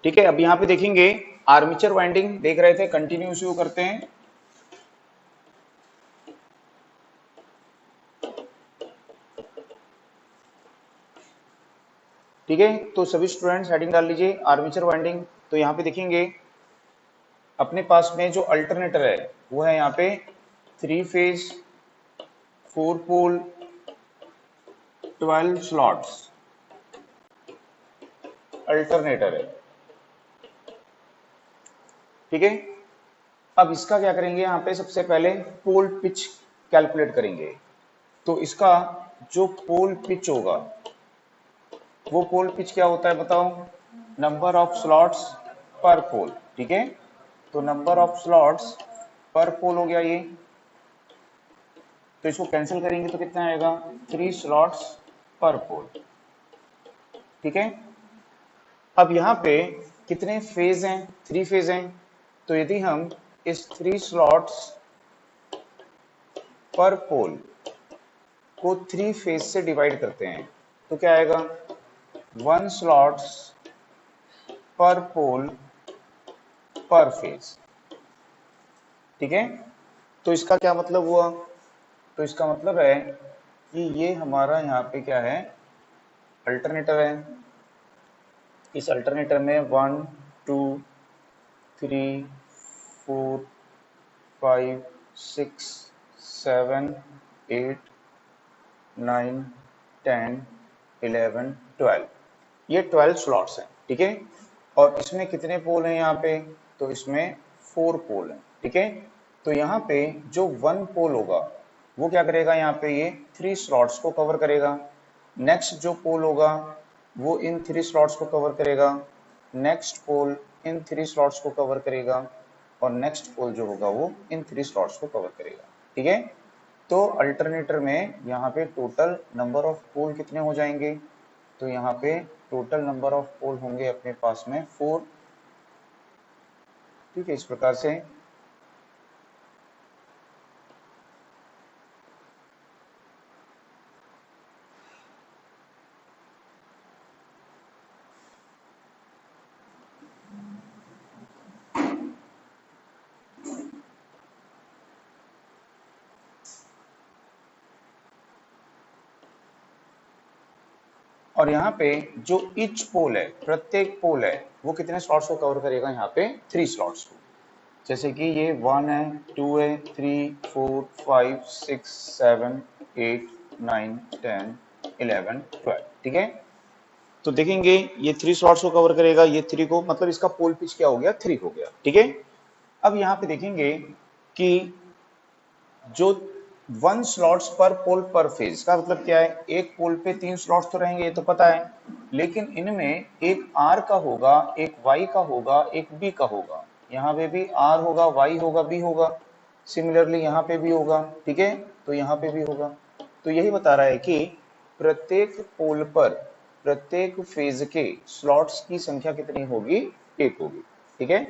ठीक है, अब यहाँ पे देखेंगे आर्मेचर वाइंडिंग देख रहे थे, कंटिन्यू शुरू करते हैं। ठीक है, तो सभी स्टूडेंट्स हेडिंग डाल लीजिए आर्मेचर वाइंडिंग। तो यहाँ पे देखेंगे अपने पास में जो अल्टरनेटर है वो है यहाँ पे 3 फेज 4 पोल 12 स्लॉट्स अल्टरनेटर है। ठीक है, अब इसका क्या करेंगे, यहाँ पे सबसे पहले पोल पिच कैलकुलेट करेंगे। तो इसका जो पोल पिच होगा वो पोल पिच क्या होता है बताओ, नंबर ऑफ स्लॉट्स पर पोल। ठीक है, तो नंबर ऑफ स्लॉट्स पर पोल हो गया ये, तो इसको कैंसिल करेंगे तो कितना आएगा, 3 स्लॉट्स पर पोल। ठीक है, अब यहाँ पे कितने फेज हैं, 3 फेज हैं। तो यदि हम इस 3 स्लॉट्स पर पोल को 3 फेज से डिवाइड करते हैं तो क्या आएगा, 1 स्लॉट्स पर पोल पर फेज। ठीक है, तो इसका क्या मतलब हुआ, तो इसका मतलब है कि ये हमारा यहाँ पे क्या है, अल्टरनेटर है। इस अल्टरनेटर में 1 2 3 4 5 6 7 8 9 10 11 12 ये 12 स्लॉट्स हैं। ठीक है, और इसमें कितने पोल हैं यहाँ पे, तो इसमें 4 पोल हैं। ठीक है, तो यहाँ पे जो 1 पोल होगा वो क्या करेगा, यहाँ पे ये 3 स्लॉट्स को कवर करेगा। नेक्स्ट जो पोल होगा वो इन 3 स्लॉट्स को कवर करेगा, नेक्स्ट पोल इन 3 स्लॉट्स को कवर करेगा, और नेक्स्ट पोल जो होगा वो इन 3 स्लॉट्स को कवर करेगा। ठीक है, तो अल्टरनेटर में यहाँ पे टोटल नंबर ऑफ पोल कितने हो जाएंगे, तो यहाँ पे टोटल नंबर ऑफ पोल होंगे अपने पास में 4। ठीक है, इस प्रकार से और यहाँ पे जो ईच पोल है, प्रत्येक पोल है वो कितने स्लॉट्स को कवर करेगा, यहाँ पे 3 स्लॉट्स को। जैसे कि ये 1 है 2 है 3 4 5 6 7 8 9 10 11 12। ठीक है, तो देखेंगे ये 3 स्लॉट्स को कवर करेगा, ये 3 को, मतलब इसका पोल पिच क्या हो गया, 3 हो गया। ठीक है, अब यहाँ पे देखेंगे कि जो 1 स्लॉट्स पर पोल पर फेज का मतलब क्या है, एक पोल पे 3 स्लॉट्स तो रहेंगे ये तो पता है, लेकिन इनमें एक R का होगा, एक Y का होगा, एक B का होगा। यहाँ पे भी R होगा, Y होगा, B होगा, सिमिलरली यहाँ पे भी होगा। ठीक है, तो यहाँ पे भी होगा। तो यही बता रहा है कि प्रत्येक पोल पर प्रत्येक फेज के स्लॉट्स की संख्या कितनी होगी, 1 होगी। ठीक है,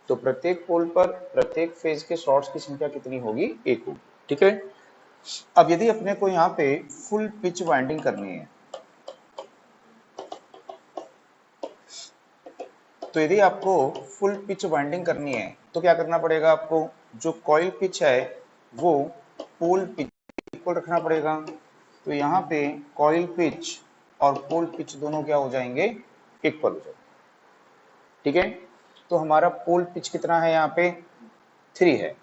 तो प्रत्येक पोल पर प्रत्येक फेज के स्लॉट्स की संख्या कितनी होगी, 1 होगी। ठीक है, अब यदि अपने को यहाँ पे फुल पिच वाइंडिंग करनी है, तो यदि आपको फुल पिच वाइंडिंग करनी है तो क्या करना पड़ेगा, आपको जो कॉइल पिच है वो पोल पिच इक्वल रखना पड़ेगा। तो यहाँ पे कॉइल पिच और पोल पिच दोनों क्या हो जाएंगे, इक्वल हो जाएंगे। ठीक है, तो हमारा पोल पिच कितना है, यहाँ पे 3 है,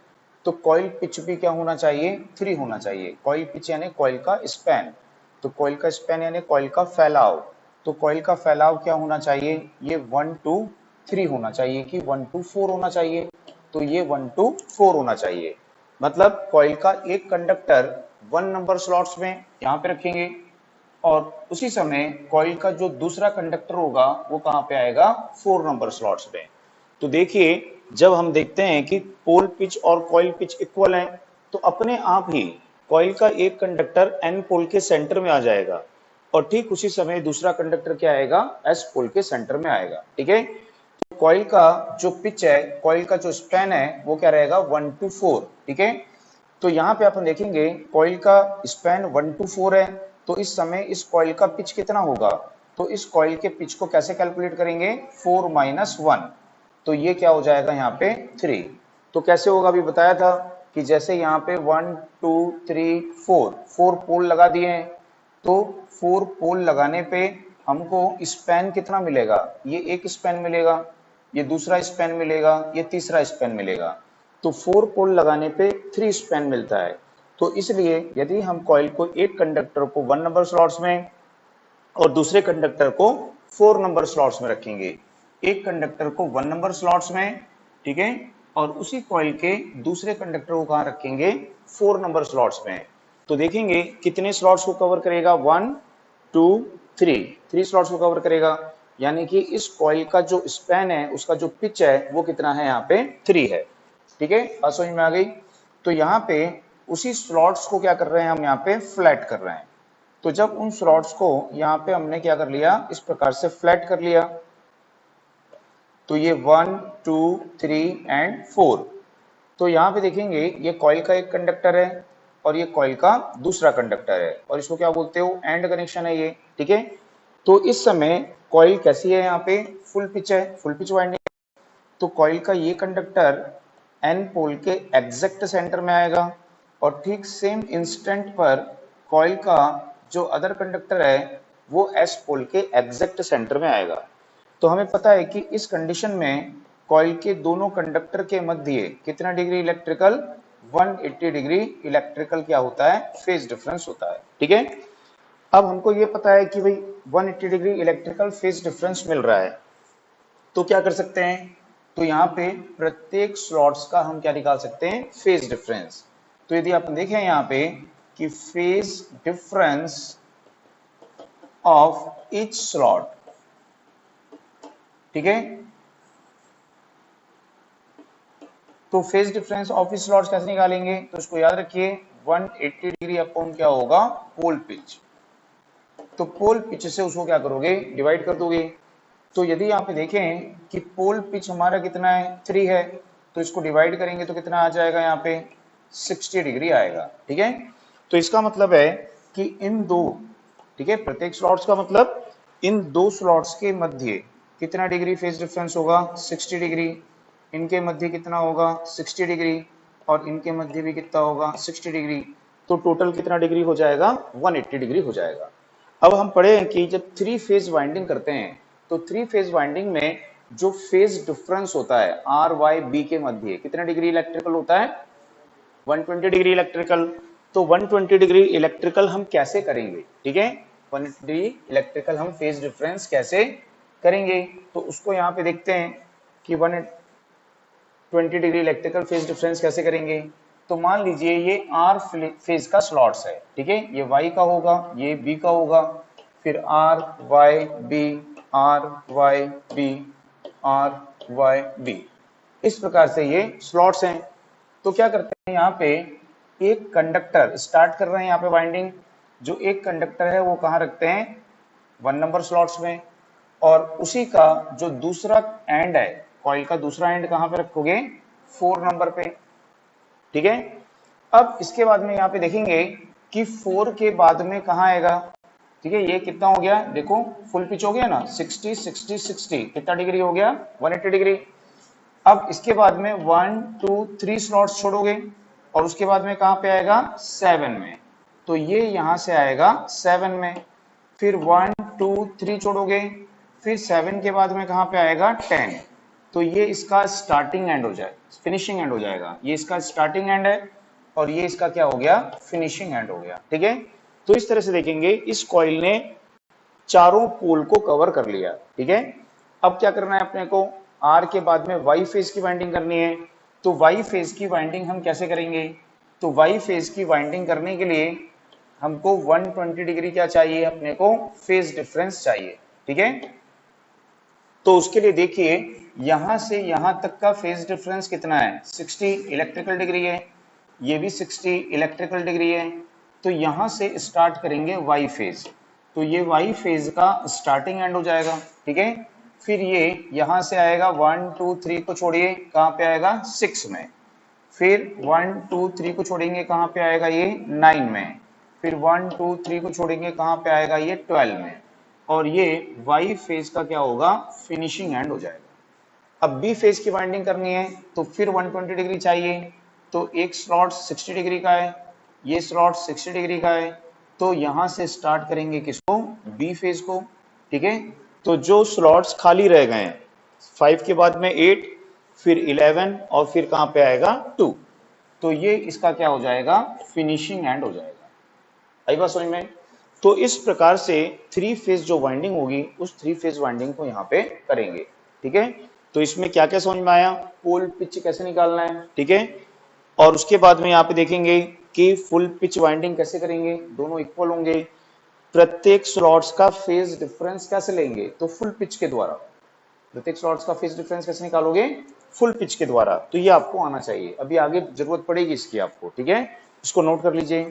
तो कॉइल पिच भी क्या होना चाहिए, 3 होना चाहिए। कॉइल पिच यानी कॉइल का स्पैन, तो कॉइल का स्पैन यानी कॉइल का फैलाव, तो कॉइल का फैलाव क्या होना चाहिए, ये 1 to 3 होना चाहिए कि 1 to 4 होना चाहिए, तो ये 1 to 4 होना चाहिए। मतलब कॉइल का एक कंडक्टर 1 नंबर स्लॉट्स में यहाँ पे रखेंगे, और उसी समय कॉइल का जो दूसरा कंडक्टर होगा वो कहाँ पे आएगा, 4 नंबर स्लॉट्स में। तो देखिए जब हम देखते हैं कि पोल पिच और कॉइल पिच इक्वल हैं तो अपने आप ही कॉइल का एक कंडक्टर एन पोल के सेंटर में आ जाएगा, और ठीक उसी समय दूसरा कंडक्टर क्या आएगा, एस पोल के सेंटर में आएगा। ठीक है, तो कॉइल का जो पिच है, कॉइल का जो स्पैन है वो क्या रहेगा, 1 to 4। ठीक है, तो यहाँ पे अपन देखेंगे कॉइल का स्पैन 1 to 4 है, तो इस समय इस कॉइल का पिच कितना होगा, तो इस कॉइल के पिच को कैसे कैलकुलेट करेंगे, 4 - 1, तो ये क्या हो जाएगा यहाँ पे 3। तो कैसे होगा, अभी बताया था कि जैसे यहाँ पे 1 2 3 4 पोल लगा दिए हैं, तो 4 पोल लगाने पे हमको स्पैन कितना मिलेगा, ये एक स्पैन मिलेगा, ये दूसरा स्पैन मिलेगा, ये तीसरा स्पैन मिलेगा। तो 4 पोल लगाने पे 3 स्पैन मिलता है। तो इसलिए यदि हम कॉइल को एक कंडक्टर को 1 नंबर स्लॉट्स में और दूसरे कंडक्टर को 4 नंबर स्लॉट्स में रखेंगे, एक कंडक्टर को 1 नंबर स्लॉट्स में, ठीक है, और उसी कॉइल के दूसरे कंडक्टर को कहां रखेंगे, 4 नंबर स्लॉट्स में। तो देखेंगे कितने स्लॉट्स को कवर करेगा, 1 2 3 स्लॉट्स को कवर करेगा। यानी कि इस कॉइल का जो स्पैन है, उसका जो पिच है वो कितना है, यहाँ पे 3 है। ठीक है, बात समझ में आ गई। तो यहाँ पे उसी स्लॉट्स को क्या कर रहे हैं, हम यहाँ पे फ्लैट कर रहे हैं। तो जब उन स्लॉट्स को यहाँ पे हमने क्या कर लिया, इस प्रकार से फ्लैट कर लिया, तो ये 1 2 3 एंड 4। तो यहाँ पे देखेंगे ये कॉइल का एक कंडक्टर है और ये कॉइल का दूसरा कंडक्टर है, और इसको क्या बोलते हो, एंड कनेक्शन है ये। ठीक है, तो इस समय कॉइल कैसी है, यहाँ पे फुल पिच है, फुल पिच वाइंडिंग। तो कॉइल का ये कंडक्टर एन पोल के एग्जैक्ट सेंटर में आएगा, और ठीक सेम इंस्टेंट पर कॉइल का जो अदर कंडक्टर है वो एस पोल के एग्जैक्ट सेंटर में आएगा। तो हमें पता है कि इस कंडीशन में कॉइल के दोनों कंडक्टर के मध्य कितना डिग्री इलेक्ट्रिकल, 180 डिग्री इलेक्ट्रिकल क्या होता है, फेज डिफरेंस होता है। ठीक है, अब हमको ये पता है कि भाई 180 डिग्री इलेक्ट्रिकल फेज डिफरेंस मिल रहा है, तो क्या कर सकते हैं, तो यहाँ पे प्रत्येक स्लॉट्स का हम क्या निकाल सकते हैं, फेज डिफरेंस। तो यदि आप देखें यहाँ पे कि phase difference of each slot, ठीक है, तो phase difference of each slots कैसे निकालेंगे, तो इसको याद रखिए 180 डिग्री अपॉन क्या होगा, पोल पिच। तो पोल पिच से उसको क्या करोगे, डिवाइड कर दोगे। तो यदि यहाँ पे देखें कि पोल पिच हमारा कितना है, 3 है, तो इसको डिवाइड करेंगे तो कितना आ जाएगा, यहाँ पे 60 डिग्री आएगा। ठीक है, तो इसका मतलब है कि इन दो, ठीक है, प्रत्येक स्लॉट्स का मतलब इन दो स्लॉट्स के मध्य कितना डिग्री फेज डिफरेंस होगा, 60 डिग्री। इनके मध्य कितना होगा, 60 डिग्री, और इनके मध्य भी कितना होगा, 60 डिग्री। तो टोटल कितना डिग्री हो जाएगा, 180 डिग्री हो जाएगा। अब हम पढ़े हैं कि जब 3 फेज वाइंडिंग करते हैं, तो 3 फेज वाइंडिंग में जो फेज डिफरेंस होता है आर वाई बी के मध्य कितना डिग्री इलेक्ट्रिकल होता है, 120 डिग्री इलेक्ट्रिकल। तो 120 डिग्री इलेक्ट्रिकल हम कैसे करेंगे, ठीक है, 180 डिग्री इलेक्ट्रिकल हम फेज डिफरेंस कैसे करेंगे, तो उसको यहाँ पे देखते हैं कि 120 डिग्री इलेक्ट्रिकल फेज डिफरेंस कैसे करेंगे। तो मान लीजिए ये आर फेज का स्लॉट्स है, ठीक है, ये वाई का होगा, ये बी का होगा, फिर R Y B, R Y B, R Y B, इस प्रकार से ये स्लॉट्स हैं। तो क्या करते हैं, यहाँ पे एक कंडक्टर स्टार्ट कर रहे हैं, यहाँ पे वाइंडिंग, जो एक कंडक्टर है वो कहाँ रखते हैं, 1 नंबर स्लॉट्स में, और उसी का जो दूसरा एंड है, कॉइल का दूसरा एंड कहाँ पे रखोगे, 4 नंबर पे। ठीक है, अब इसके बाद में यहाँ पे देखेंगे कि 4 के बाद में कहाँ आएगा, ठीक है, ये कितना हो गया, देखो फुल पिच हो गया ना, 60 60 60, कितना डिग्री हो गया, 180 डिग्री। अब इसके बाद में 1 2 3 स्लॉट्स छोड़ोगे, और उसके बाद में कहाँ पे आएगा, 7 में, तो ये यहाँ से आएगा 7 में। फिर 1 2 3 छोड़ोगे, फिर 7 के बाद में कहाँ पे आएगा, 10, तो ये इसका स्टार्टिंग एंड हो जाए, फिनिशिंग एंड हो जाएगा। ये इसका स्टार्टिंग एंड है और ये इसका क्या हो गया, फिनिशिंग एंड हो गया। ठीक है, तो इस तरह से देखेंगे इस कॉइल ने चारों पोल को कवर कर लिया। ठीक है, अब क्या करना है अपने को, आर के बाद में वाई फेज की वाइंडिंग करनी है। तो वाई फेज की वाइंडिंग हम कैसे करेंगे, तो वाई फेज की वाइंडिंग करने के लिए हमको 120 डिग्री क्या चाहिए, अपने को फेज डिफरेंस चाहिए। ठीक है, तो उसके लिए देखिए यहां से यहां तक का फेज डिफरेंस कितना है, 60 इलेक्ट्रिकल डिग्री है, ये भी 60 इलेक्ट्रिकल डिग्री है। तो यहां से स्टार्ट करेंगे वाई फेज, तो ये वाई फेज का स्टार्टिंग एंड हो जाएगा। ठीक है, फिर ये यहां से आएगा 1 2 3 को छोड़िए, कहां पे आएगा, 6 में। फिर 1 2 3 को छोड़ेंगे, कहां पे आएगा, ये 9 में। फिर 1 2 3 को छोड़ेंगे, कहां पे आएगा, ये 12 में। और ये वाई फेज का क्या होगा, फिनिशिंग एंड हो जाएगा। अब बी फेज की वाइंडिंग करनी है तो फिर 120 डिग्री चाहिए, तो एक स्लॉट 60 डिग्री का है, ये स्लॉट 60 डिग्री का है, तो यहां से स्टार्ट करेंगे किसको, बी फेज को। ठीक है, तो जो स्लॉट्स खाली रह गए हैं 5 के बाद में 8, फिर 11 और फिर कहां पे आएगा 2, तो ये इसका क्या हो जाएगा, फिनिशिंग एंड हो जाएगा। आई बात समझ में। तो इस प्रकार से थ्री फेज जो वाइंडिंग होगी उस थ्री फेज वाइंडिंग को यहाँ पे करेंगे। ठीक है, तो इसमें क्या क्या समझ में आया, पोल पिच कैसे निकालना है, ठीक है, और उसके बाद में यहाँ पे देखेंगे कि फुल पिच वाइंडिंग कैसे करेंगे, दोनों इक्वल होंगे, प्रत्येक स्लॉट्स का फेज डिफरेंस कैसे लेंगे, तो फुल पिच के द्वारा। प्रत्येक स्लॉट्स का फेज डिफरेंस कैसे निकालोगे, फुल पिच के द्वारा। तो ये आपको आना चाहिए, अभी आगे जरूरत पड़ेगी इसकी आपको। ठीक है, इसको नोट कर लीजिए।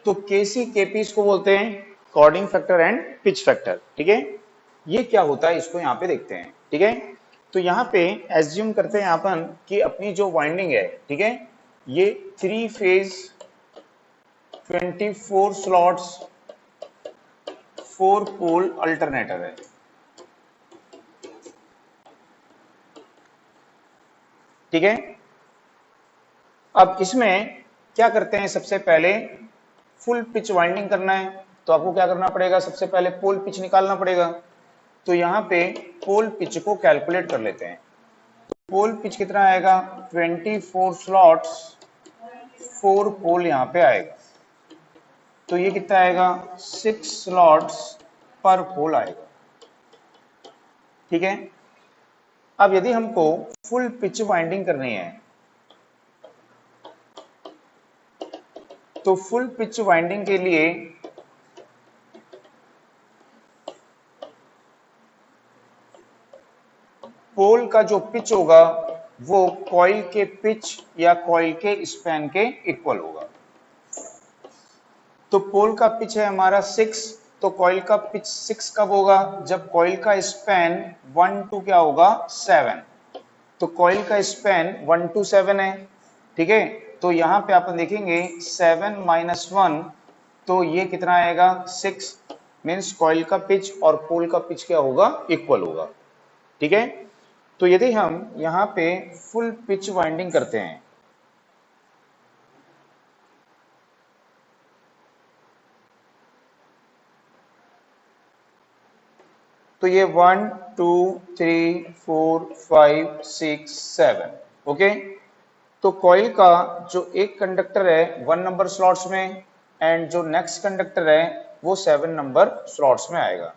तो केसी केपी इसको बोलते हैं cording factor and pitch factor. ठीक है, ये क्या होता है इसको यहाँ पे देखते हैं। ठीक है, तो यहाँ पे एज्यूम करते हैं अपन कि अपनी जो वाइंडिंग है, ठीक है, ये three phase 24 slots 4 pole alternator है। ठीक है, अब इसमें क्या करते हैं, सबसे पहले फुल पिच वाइंडिंग करना है तो आपको क्या करना पड़ेगा, सबसे पहले पोल पिच निकालना पड़ेगा। तो यहाँ पे पोल पिच को कैलकुलेट कर लेते हैं। पोल पिच कितना आएगा, 24 स्लॉट्स 4 पोल यहाँ पे आएगा, तो ये कितना आएगा, 6 स्लॉट्स पर पोल आएगा। ठीक है, अब यदि हमको फुल पिच वाइंडिंग करनी है तो फुल पिच वाइंडिंग के लिए पोल का जो पिच होगा वो कॉइल के पिच या कॉइल के स्पैन के इक्वल होगा। तो पोल का पिच है हमारा 6, तो कॉइल का पिच 6 कब होगा, जब कॉइल का स्पैन 1 to क्या होगा 7। तो कॉइल का स्पैन 1 to 7 है। ठीक है, तो यहां पे अपन देखेंगे 7 - 1, तो ये कितना आएगा 6, मीन्स कॉइल का पिच और पोल का पिच क्या होगा, इक्वल होगा। ठीक है, तो यदि हम यहाँ पे फुल पिच वाइंडिंग करते हैं तो ये 1 2 3 4 5 6 7, ओके। तो कॉइल का जो एक कंडक्टर है 1 नंबर स्लॉट्स में एंड जो नेक्स्ट कंडक्टर है वो 7 नंबर स्लॉट्स में आएगा।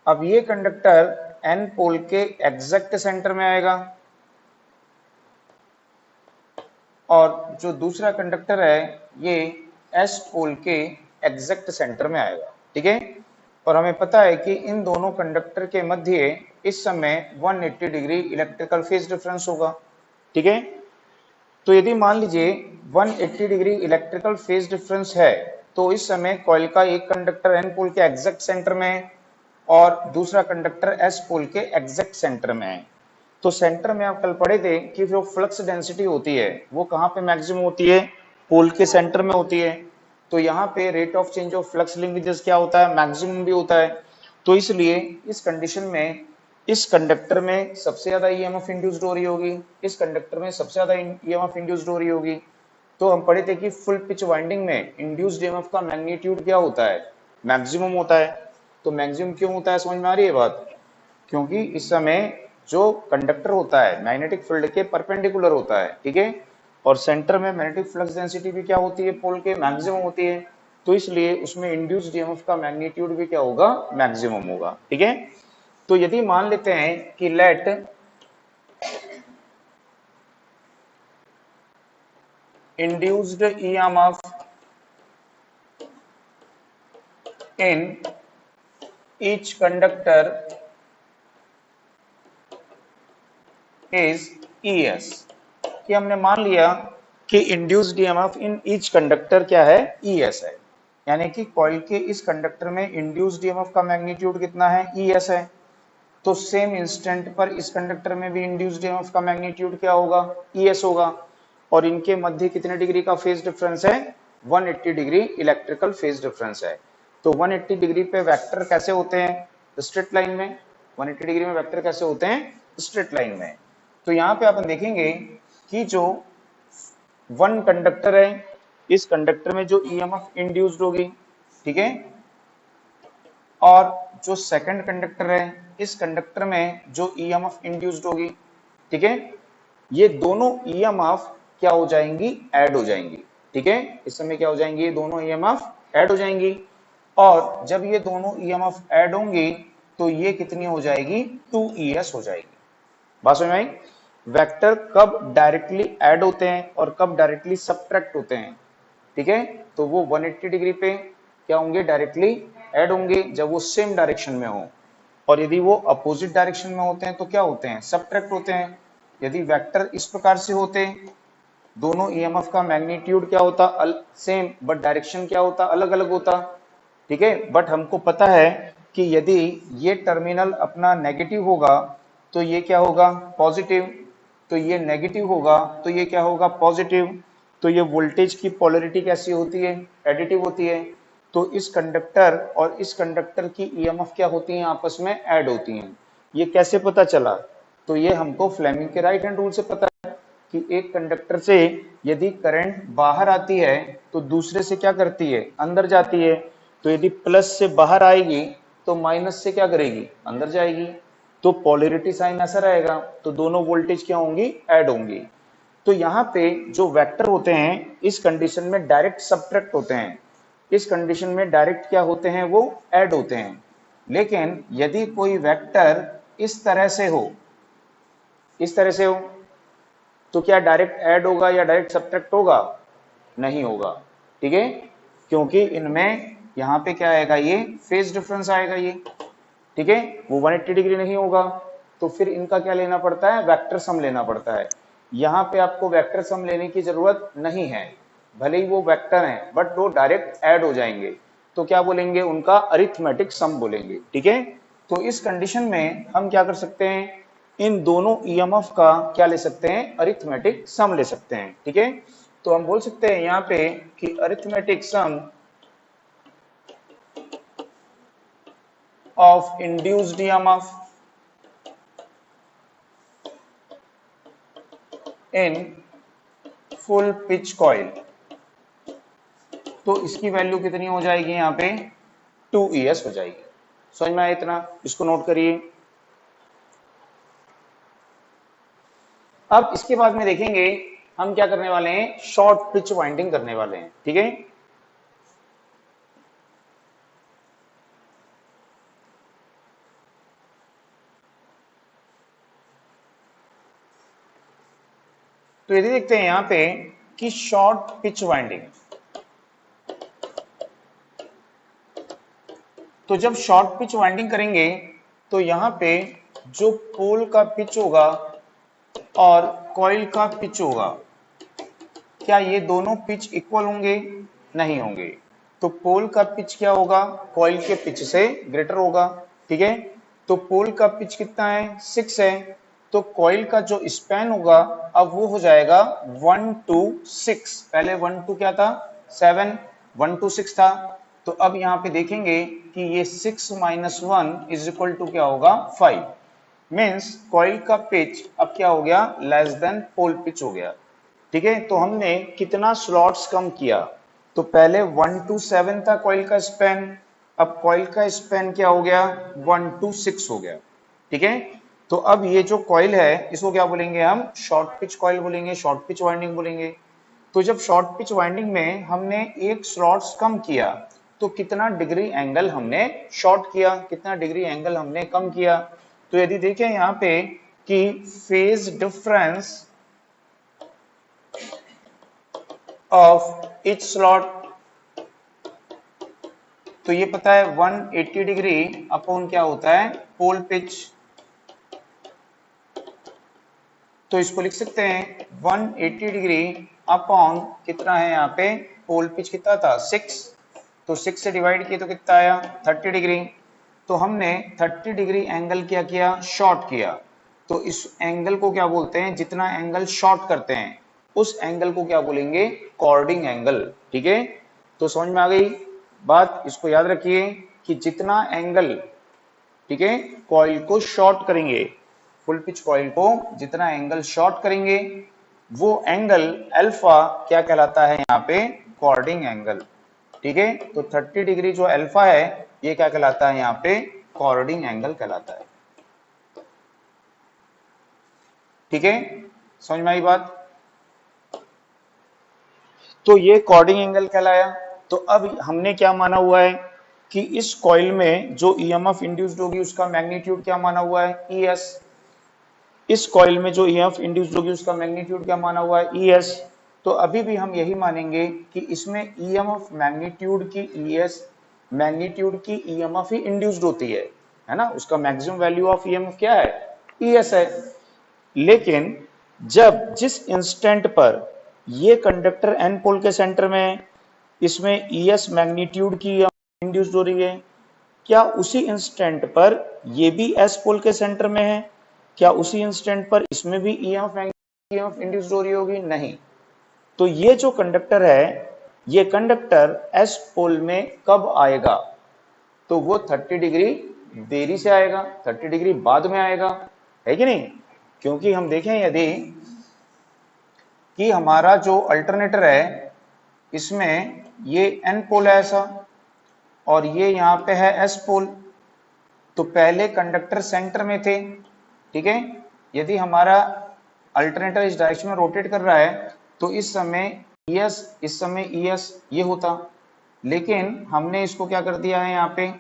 अब ये कंडक्टर एन पोल के एग्जैक्ट सेंटर में आएगा और जो दूसरा कंडक्टर है ये एस पोल के एग्जैक्ट सेंटर में आएगा। ठीक है, और हमें पता है कि इन दोनों कंडक्टर के मध्य इस समय 180 डिग्री इलेक्ट्रिकल फेज डिफरेंस होगा। ठीक है, तो यदि मान लीजिए 180 डिग्री इलेक्ट्रिकल फेज डिफरेंस है तो इस समय कॉइल का एक कंडक्टर एन पोल के एग्जैक्ट सेंटर में है और दूसरा कंडक्टर एस पोल के एग्जैक्ट सेंटर में है। तो सेंटर में आप कल पढ़े थे कि जो फ्लक्स डेंसिटी होती है वो कहाँ पे मैक्सिमम होती है, पोल के सेंटर में होती है। तो यहाँ पे rate of change of flux linkages क्या होता है, मैक्सिमम भी होता है। तो इसलिए इस कंडीशन में इस कंडक्टर में सबसे ज्यादा ईएमएफ इंड्यूस्ड हो रही होगी, इस कंडक्टर में सबसे ज्यादा ईएमएफ इंड्यूस्ड हो रही होगी। तो हम पढ़े थे कि फुल पिच वाइंडिंग में इंड्यूस्ड ईएमएफ का मैग्नीट्यूड क्या होता है, मैक्सिमम होता है। तो मैक्सिमम क्यों होता है, समझ में आ रही है बात, क्योंकि इस समय जो कंडक्टर होता है मैग्नेटिक फील्ड के परपेंडिकुलर होता है। ठीक है, और सेंटर में मैग्नेटिक फ्लक्स डेंसिटी भी क्या होती है, पोल के मैक्सिमम होती है। तो इसलिए उसमें इंड्यूस्ड ईएमएफ का मैग्नीट्यूड भी क्या होगा, मैक्सिमम होगा। ठीक है, तो यदि मान लेते हैं कि let induced EMF in each conductor is ES, कि हमने मान लिया कि induced EMF in each conductor क्या है, ES है, यानी कि कॉइल के इस कंडक्टर में इंड्यूस्ड ईएमएफ का मैग्नीट्यूड कितना है, ES है। तो सेम इंस्टेंट पर इस कंडक्टर में भी इंड्यूस्ड ईएमएफ का मैग्नीट्यूड क्या होगा, ES होगा। और इनके मध्य कितने डिग्री का फेज डिफरेंस है, 180 डिग्री इलेक्ट्रिकल फेज डिफरेंस है। तो 180 डिग्री पे वेक्टर कैसे होते हैं, स्ट्रेट लाइन में। 180 डिग्री में वेक्टर कैसे होते हैं, स्ट्रेट लाइन में। तो यहाँ पे अपन देखेंगे कि जो वन कंडक्टर है, इस कंडक्टर में जो ईएमएफ इंड्यूस्ड होगी, ठीक है, और जो सेकंड कंडक्टर है, इस कंडक्टर में जो ईएमएफ इंड्यूस्ड होगी, ठीक है, ये दोनों ईएमएफ क्या हो जाएंगी, ऐड हो जाएंगी, ठीक है। इस समय क्या हो जाएंगी, ये दोनों ईएमएफ ऐड हो जाएंगी, और जब ये दोनों ईएमएफ ऐड होंगी तो ये कितनी हो जाएगी, 2ES हो जाएगी। बात समझ में आई। वेक्टर कब डायरेक्टली ऐड होते हैं और कब डायरेक्टली सब्ट्रैक्ट होते हैं, ठीक है, तो वो 180 डिग्री पे क्या होंगे, डायरेक्टली ऐड होंगे जब वो सेम डायरेक्शन में हो, और यदि वो अपोजिट डायरेक्शन में होते हैं तो क्या होते हैं, सब्ट्रैक्ट होते हैं। यदि वेक्टर इस प्रकार से होते, दोनों ईएमएफ का मैग्नीट्यूड क्या होता, सेम, बट डायरेक्शन क्या होता, अलग अलग होता, ठीक है। बट हमको पता है कि यदि ये टर्मिनल अपना नेगेटिव होगा तो ये क्या होगा, पॉजिटिव, तो ये नेगेटिव होगा तो ये क्या होगा, पॉजिटिव। तो ये वोल्टेज की पोलैरिटी कैसी होती है, एडिटिव होती है। तो इस कंडक्टर और इस कंडक्टर की ईएमएफ क्या होती है, आपस में ऐड होती हैं। ये कैसे पता चला, तो ये हमको फ्लेमिंग के राइट हैंड रूल से पता है कि एक कंडक्टर से यदि करंट बाहर आती है तो दूसरे से क्या करती है, अंदर जाती है। तो यदि प्लस से बाहर आएगी तो माइनस से क्या करेगी, अंदर जाएगी। तो पोलैरिटी साइन ऐसा रहेगा, तो दोनों वोल्टेज क्या होंगी, ऐड होंगी। तो यहाँ पे जो वेक्टर होते हैं इस कंडीशन में डायरेक्ट सब्ट्रैक्ट होते हैं, इस कंडीशन में डायरेक्ट क्या होते हैं, वो ऐड होते हैं। लेकिन यदि कोई वेक्टर इस तरह से हो, इस तरह से हो, तो क्या डायरेक्ट ऐड होगा या डायरेक्ट सब्ट्रैक्ट होगा, नहीं होगा, ठीक है, क्योंकि इनमें यहाँ पे क्या आएगा, ये फेज डिफरेंस आएगा ये, ठीक है, वो 180 डिग्री नहीं होगा। तो फिर इनका क्या लेना पड़ता है, वेक्टर सम लेना पड़ता है। यहाँ पे आपको वेक्टर सम लेने की जरूरत नहीं है, भले ही वो वेक्टर हैं बट वो डायरेक्ट ऐड हो जाएंगे, तो क्या बोलेंगे, उनका अरिथमेटिक सम बोलेंगे, ठीक है। तो इस कंडीशन में हम क्या कर सकते हैं, इन दोनों ईएमएफ का क्या ले सकते हैं, अरिथमेटिक सम ले सकते हैं, ठीक है। तो हम बोल सकते हैं यहाँ पे कि arithmetic sum of induced EMF in full pitch coil, तो इसकी वैल्यू कितनी हो जाएगी, यहाँ पे 2ES हो जाएगी। समझ में आया इतना, इसको नोट करिए। अब इसके बाद में देखेंगे हम क्या करने वाले हैं, शॉर्ट पिच वाइंडिंग करने वाले हैं, ठीक है। तो यदि देखते हैं यहाँ पे कि शॉर्ट पिच वाइंडिंग, तो जब शॉर्ट पिच वाइंडिंग करेंगे तो यहाँ पे जो पोल का पिच होगा और कॉइल का पिच होगा, क्या ये दोनों पिच इक्वल होंगे, नहीं होंगे। तो पोल का पिच क्या होगा, कॉइल के पिच से ग्रेटर होगा, ठीक है। तो पोल का पिच कितना है, 6 है, तो कॉइल का जो स्पैन होगा अब वो हो जाएगा 1 to 6, पहले 1 to क्या था, 7, 1 to 6 था। तो अब यहाँ पे देखेंगे कि ये 6 - 1 इज इक्वल टू क्या होगा, 5। मीन्स कॉइल का पिच अब क्या हो गया, लेस देन पोल पिच हो गया, ठीक है। तो हमने कितना स्लॉट्स कम किया, तो पहले 1 to 7 था कॉइल का स्पैन, अब कॉइल का स्पैन क्या हो गया, 1 to 6 हो गया, ठीक है। तो अब ये जो कॉइल है इसको क्या बोलेंगे, हम शॉर्ट पिच कॉइल बोलेंगे, शॉर्ट पिच वाइंडिंग बोलेंगे। तो जब शॉर्ट पिच वाइंडिंग में हमने एक स्लॉट्स कम किया तो कितना डिग्री एंगल हमने शॉर्ट किया, कितना डिग्री एंगल हमने कम किया। तो यदि देखें यहाँ पे कि phase difference of each slot, तो ये पता है 180 डिग्री अपॉन क्या होता है, पोल पिच। तो इसको लिख सकते हैं 180 डिग्री अपॉन कितना है यहाँ पे, पोल पिच कितना था, 6, तो 6 से डिवाइड किया तो कितना आया, 30 डिग्री। तो हमने 30 डिग्री एंगल क्या किया, शॉर्ट किया। तो इस एंगल को क्या बोलते हैं, जितना एंगल शॉर्ट करते हैं उस एंगल को क्या बोलेंगे, कॉर्डिंग एंगल। ठीक है, तो समझ में आ गई बात। इसको याद रखिए कि जितना एंगल, ठीक है, कॉइल को शॉर्ट करेंगे, फुल पिच कॉइल को जितना एंगल शॉर्ट करेंगे वो एंगल अल्फा क्या कहलाता है यहाँ पे, कॉर्डिंग एंगल। ठीक है, तो 30 डिग्री जो अल्फा है ये क्या कहलाता है यहाँ पे, कॉर्डिंग एंगल कहलाता है। ठीक है, समझ में आई बात। तो ये कॉर्डिंग एंगल कहलाया। तो अब हमने क्या माना हुआ है कि इस कॉइल में जो ईएमएफ इंड्यूस्ड होगी उसका मैग्नीट्यूड क्या माना हुआ है, ईएस। इस कॉइल में जो ईएमएफ इंड्यूस्ड होगी उसका मैग्नीट्यूड क्या माना हुआ है, ईएस। तो अभी भी हम यही मानेंगे कि इसमें ईएमएफ मैग्नीट्यूड की ईएस, मैग्नीट्यूड की ईएमएफ ही इंड्यूस्ड होती है ना, उसका मैक्सिमम वैल्यू ऑफ ईएमएफ क्या है, ईएस है। लेकिन जब जिस इंस्टेंट पर ये कंडक्टर एन पोल के सेंटर में है, इसमें ईएस मैग्नीट्यूड की इंड्यूस्ड हो रही है, क्या उसी इंस्टेंट पर ये भी एस पोल के सेंटर में है, क्या उसी इंस्टेंट पर इसमें भी ईएमएफ इंड्यूस्ड हो रही होगी, नहीं। तो ये जो कंडक्टर है, ये कंडक्टर एस पोल में कब आएगा, तो वो 30 डिग्री देरी से आएगा, 30 डिग्री बाद में आएगा, है कि नहीं। क्योंकि हम देखें यदि कि हमारा जो अल्टरनेटर है इसमें ये एन पोल है ऐसा और ये यहाँ पे है एस पोल, तो पहले कंडक्टर सेंटर में थे। ठीक है, यदि हमारा अल्टरनेटर इस डायरेक्शन में रोटेट कर रहा है तो इस समय ES, इस समय ES ये होता, लेकिन हमने इसको क्या कर दिया है, यहाँ पे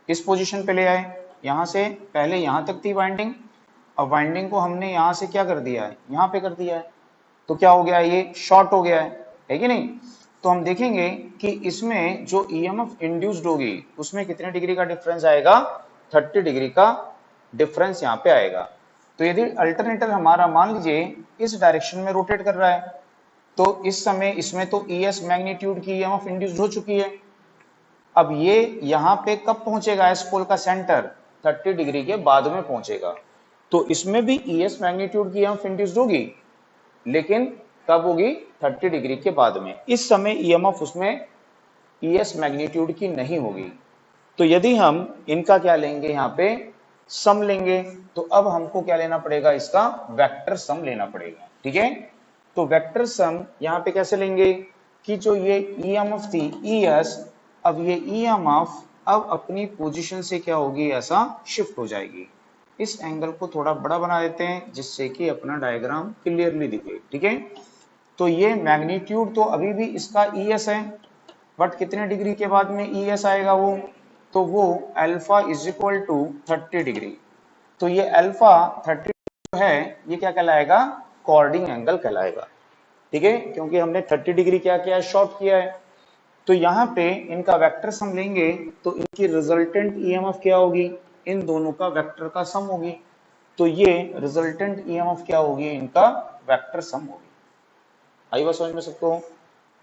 इस पोजीशन पे ले आए। यहाँ से पहले यहाँ तक थी वाइंडिंग, अब वाइंडिंग को हमने यहाँ से क्या कर दिया है, यहाँ पे कर दिया है। तो क्या हो गया, ये शॉर्ट हो गया है कि नहीं। तो हम देखेंगे कि इसमें जो ईएमएफ इंड्यूस्ड होगी उसमें कितने डिग्री का डिफरेंस आएगा, 30 डिग्री का डिफरेंस यहाँ पे आएगा। तो यदि अल्टरनेटर हमारा मान लीजिए इस डायरेक्शन में रोटेट कर रहा है तो इस समय इसमें तो ES मैग्नीट्यूड की ईएमएफ इंड्यूस्ड हो चुकी है। अब ये यहाँ पे कब पहुंचेगा, एस पोल का सेंटर 30 डिग्री के बाद में पहुंचेगा, तो इसमें भी ES मैग्नीट्यूड की ईएमएफ इंड्यूस्ड होगी, लेकिन कब होगी, 30 डिग्री के बाद में। इस समय ईएमएफ उसमें ES मैग्नीट्यूड की नहीं होगी। तो यदि हम इनका क्या लेंगे, यहाँ पे सम लेंगे, तो अब हमको क्या लेना पड़ेगा, इसका वेक्टर सम लेना पड़ेगा। ठीक है, तो वेक्टर सम यहाँ पे कैसे लेंगे कि जो ये ईएमएफ थी ES, अब ये ईएमएफ अब अपनी पोजीशन से क्या होगी, ऐसा शिफ्ट हो जाएगी। इस एंगल को थोड़ा बड़ा बना देते हैं जिससे कि अपना डायग्राम क्लियरली दिखे। ठीक है, तो ये मैग्नीट्यूड तो अभी भी इसका ES है, बट कितने डिग्री के बाद में ES आएगा वो, तो वो alpha is equal to 30 degree. तो ये अल्फा 30 है ये क्या कहलाएगा, कॉर्डिंग एंगल कहलाएगा। ठीक है, क्योंकि हमने 30 डिग्री क्या किया है, शॉर्ट किया है। तो यहाँ पे इनका वेक्टर सम लेंगे तो इनकी रिजल्टेंट ईएमएफ क्या होगी, इन दोनों का वेक्टर का सम होगी। तो ये रिजल्टेंट ईएमएफ क्या होगी, इनका वेक्टर सम होगी। आई बात समझ में सबको।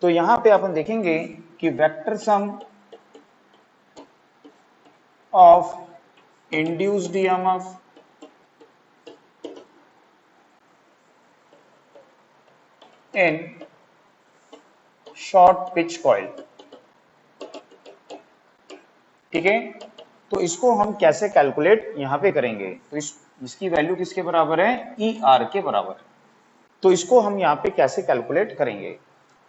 तो यहाँ पे अपन देखेंगे कि vector sum of induced EMF in short pitch coil. ठीक है, तो इसको हम कैसे कैलकुलेट यहाँ पे करेंगे, तो इसकी वैल्यू किसके बराबर है, ER के बराबर है। तो इसको हम यहाँ पे कैसे कैलकुलेट करेंगे,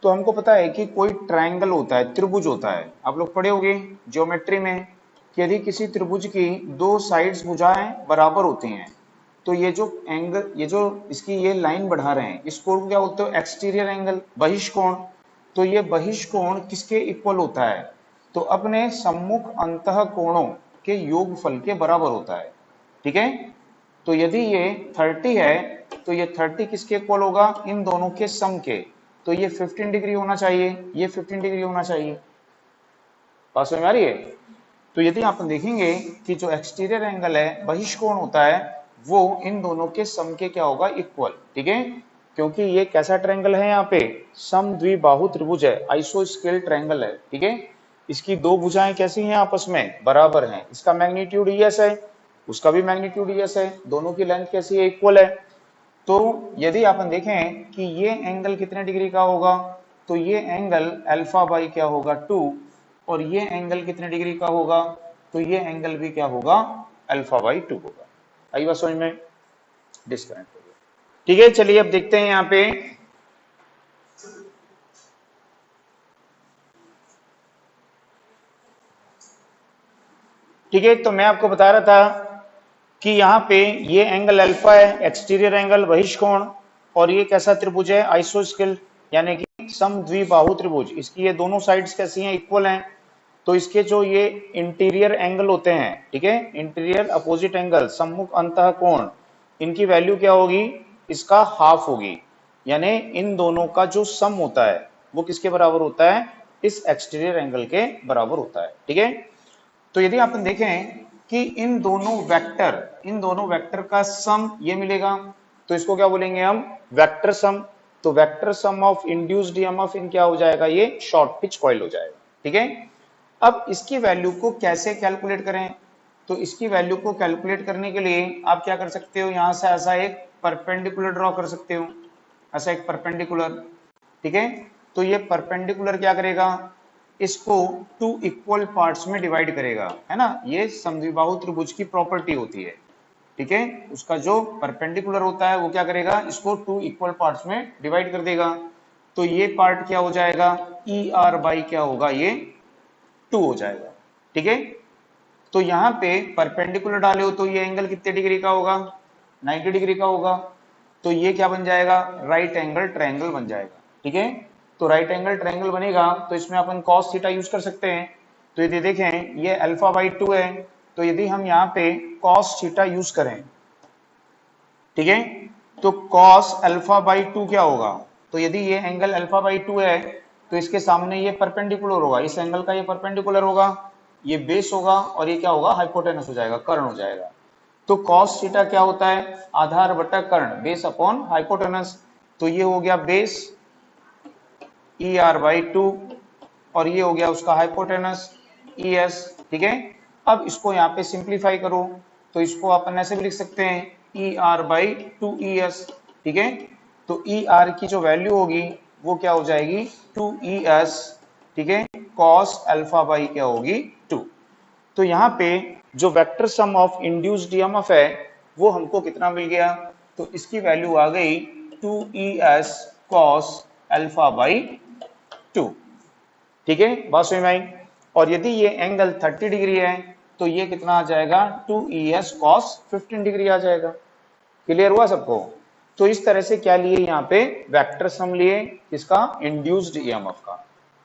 तो हमको पता है कि कोई ट्रायंगल होता है, त्रिभुज होता है, आप लोग पढ़े होंगे ज्योमेट्री में कि यदि किसी त्रिभुज की दो साइड्स भुजाएं बराबर होती हैं तो ये जो एंगल, ये जो इसकी ये लाइन बढ़ा रहे हैं, इस कोण को क्या बोलते हो, एक्सटीरियर एंगल, बहिष्कोण। तो ये बहिष्कोण किसके इक्वल होता है, तो अपने सम्मुख अंतः कोणों के योगफल के बराबर होता है। ठीक है, तो यदि ये 30 है तो ये 30 किसके इक्वल होगा, इन दोनों के सम के। तो ये 15 डिग्री होना चाहिए, ये 15 डिग्री होना चाहिए। बात समझ में आ रही है। तो यदि आप देखेंगे कि जो एक्सटीरियर एंगल है, बहिष्कोण होता है, वो इन दोनों के सम के क्या होगा, इक्वल। ठीक है, क्योंकि ये कैसा ट्रायंगल है, यहाँ पे सम द्विबाहु त्रिभुज है, आइसोस्केल ट्रायंगल है। ठीक है, इसकी दो भुजाएं कैसी हैं, आपस में बराबर हैं, इसका मैग्नीट्यूड ES है, उसका भी मैग्नीट्यूड ES है, दोनों की लेंथ कैसी है, इक्वल है। तो यदि अपन देखें कि ये एंगल कितने डिग्री का होगा, तो ये एंगल अल्फा बाई क्या होगा 2, और ये एंगल कितने डिग्री का होगा, तो ये एंगल भी क्या होगा अल्फा बाई 2 होगा। आई बात समझ में? डिस्कनेक्ट हो गया। ठीक है, चलिए अब देखते हैं यहाँ पे ठीक है। तो मैं आपको बता रहा था कि यहाँ पे ये एंगल अल्फा है, एक्सटीरियर एंगल बहिष्कोण, और ये कैसा त्रिभुज है आइसोस्केल यानी कि समद्विबाहु त्रिभुज। इसकी ये दोनों साइड्स कैसी हैं, इक्वल हैं। तो इसके जो ये इंटीरियर एंगल होते हैं, ठीक है, इंटीरियर अपोजिट एंगल, सम्मुख अंतः कोण, इनकी वैल्यू क्या होगी, इसका हाफ होगी। यानी इन दोनों का जो सम होता है वो किसके बराबर होता है, इस एक्सटीरियर एंगल के बराबर होता है। ठीक है, तो यदि अपन देखें कि इन दोनों वेक्टर का सम ये मिलेगा, तो इसको क्या बोलेंगे हम, वेक्टर सम। तो vector sum of induced EMF इन क्या हो जाएगा, ये शॉर्ट पिच कॉइल हो जाएगा। ठीक है, अब इसकी वैल्यू को कैसे कैलकुलेट करें, तो इसकी वैल्यू को कैलकुलेट करने के लिए आप क्या कर सकते हो, यहां से ऐसा एक परपेंडिकुलर ड्रॉ कर सकते हो, ऐसा एक परपेंडिकुलर। ठीक है, तो ये परपेंडिकुलर क्या करेगा, इसको 2 इक्वल पार्ट्स में डिवाइड करेगा, है ना, ये समद्विबाहु त्रिभुज की प्रॉपर्टी होती है। ठीक है, उसका जो परपेंडिकुलर होता है वो क्या करेगा, इसको 2 इक्वल पार्ट्स में डिवाइड कर देगा। तो ये पार्ट क्या हो जाएगा, ई आर बाई क्या होगा, ये 2 हो जाएगा। ठीक है, तो यहाँ पे परपेंडिकुलर डाले हो तो ये एंगल कितने डिग्री का होगा, 90 डिग्री का होगा। तो ये क्या बन जाएगा, राइट एंगल ट्रायंगल बन जाएगा। ठीक है, तो राइट एंगल ट्रायंगल बनेगा तो इसमें अपन cos थीटा यूज कर सकते हैं। तो यदि देखें ये अल्फा बाई 2 है, तो यदि हम यहाँ पे cos थीटा यूज करें, ठीक है, तो cos अल्फा बाई 2 क्या होगा, तो यदि ये एंगल अल्फा बाई 2 है तो इसके सामने ये परपेंडिकुलर होगा, इस एंगल का ये परपेंडिकुलर होगा, ये बेस होगा, और ये क्या होगा, हाइपोटेनस हो जाएगा, कर्ण हो जाएगा। तो cos थीटा क्या होता है, आधार बटा कर्ण, बेस अपॉन हाइपोटेनस। तो ये हो गया बेस ई आर बाई 2, और ये हो गया उसका हाइपोटेनस ई एस। ठीक है, अब इसको यहाँ पे सिंप्लीफाई करो तो इसको अपन ऐसे भी लिख सकते हैं E R by 2 E S. ठीक है, तो ई आर की जो वैल्यू होगी वो क्या हो जाएगी 2 ई एस। ठीक है, कॉस अल्फा बाई क्या होगी 2। तो यहाँ पे जो vector sum of induced EMF है वो हमको कितना मिल गया, तो इसकी वैल्यू आ गई 2 E S cos alpha by 2। ठीक है, बात समझ में आई। और यदि ये एंगल 30 डिग्री है तो ये कितना आ जाएगा 2 ई एस कॉस 15 डिग्री आ जाएगा। क्लियर हुआ सबको? तो इस तरह से क्या लिए यहाँ पे, वेक्टर सम लिए, किसका, इंड्यूस्ड ईएमएफ का।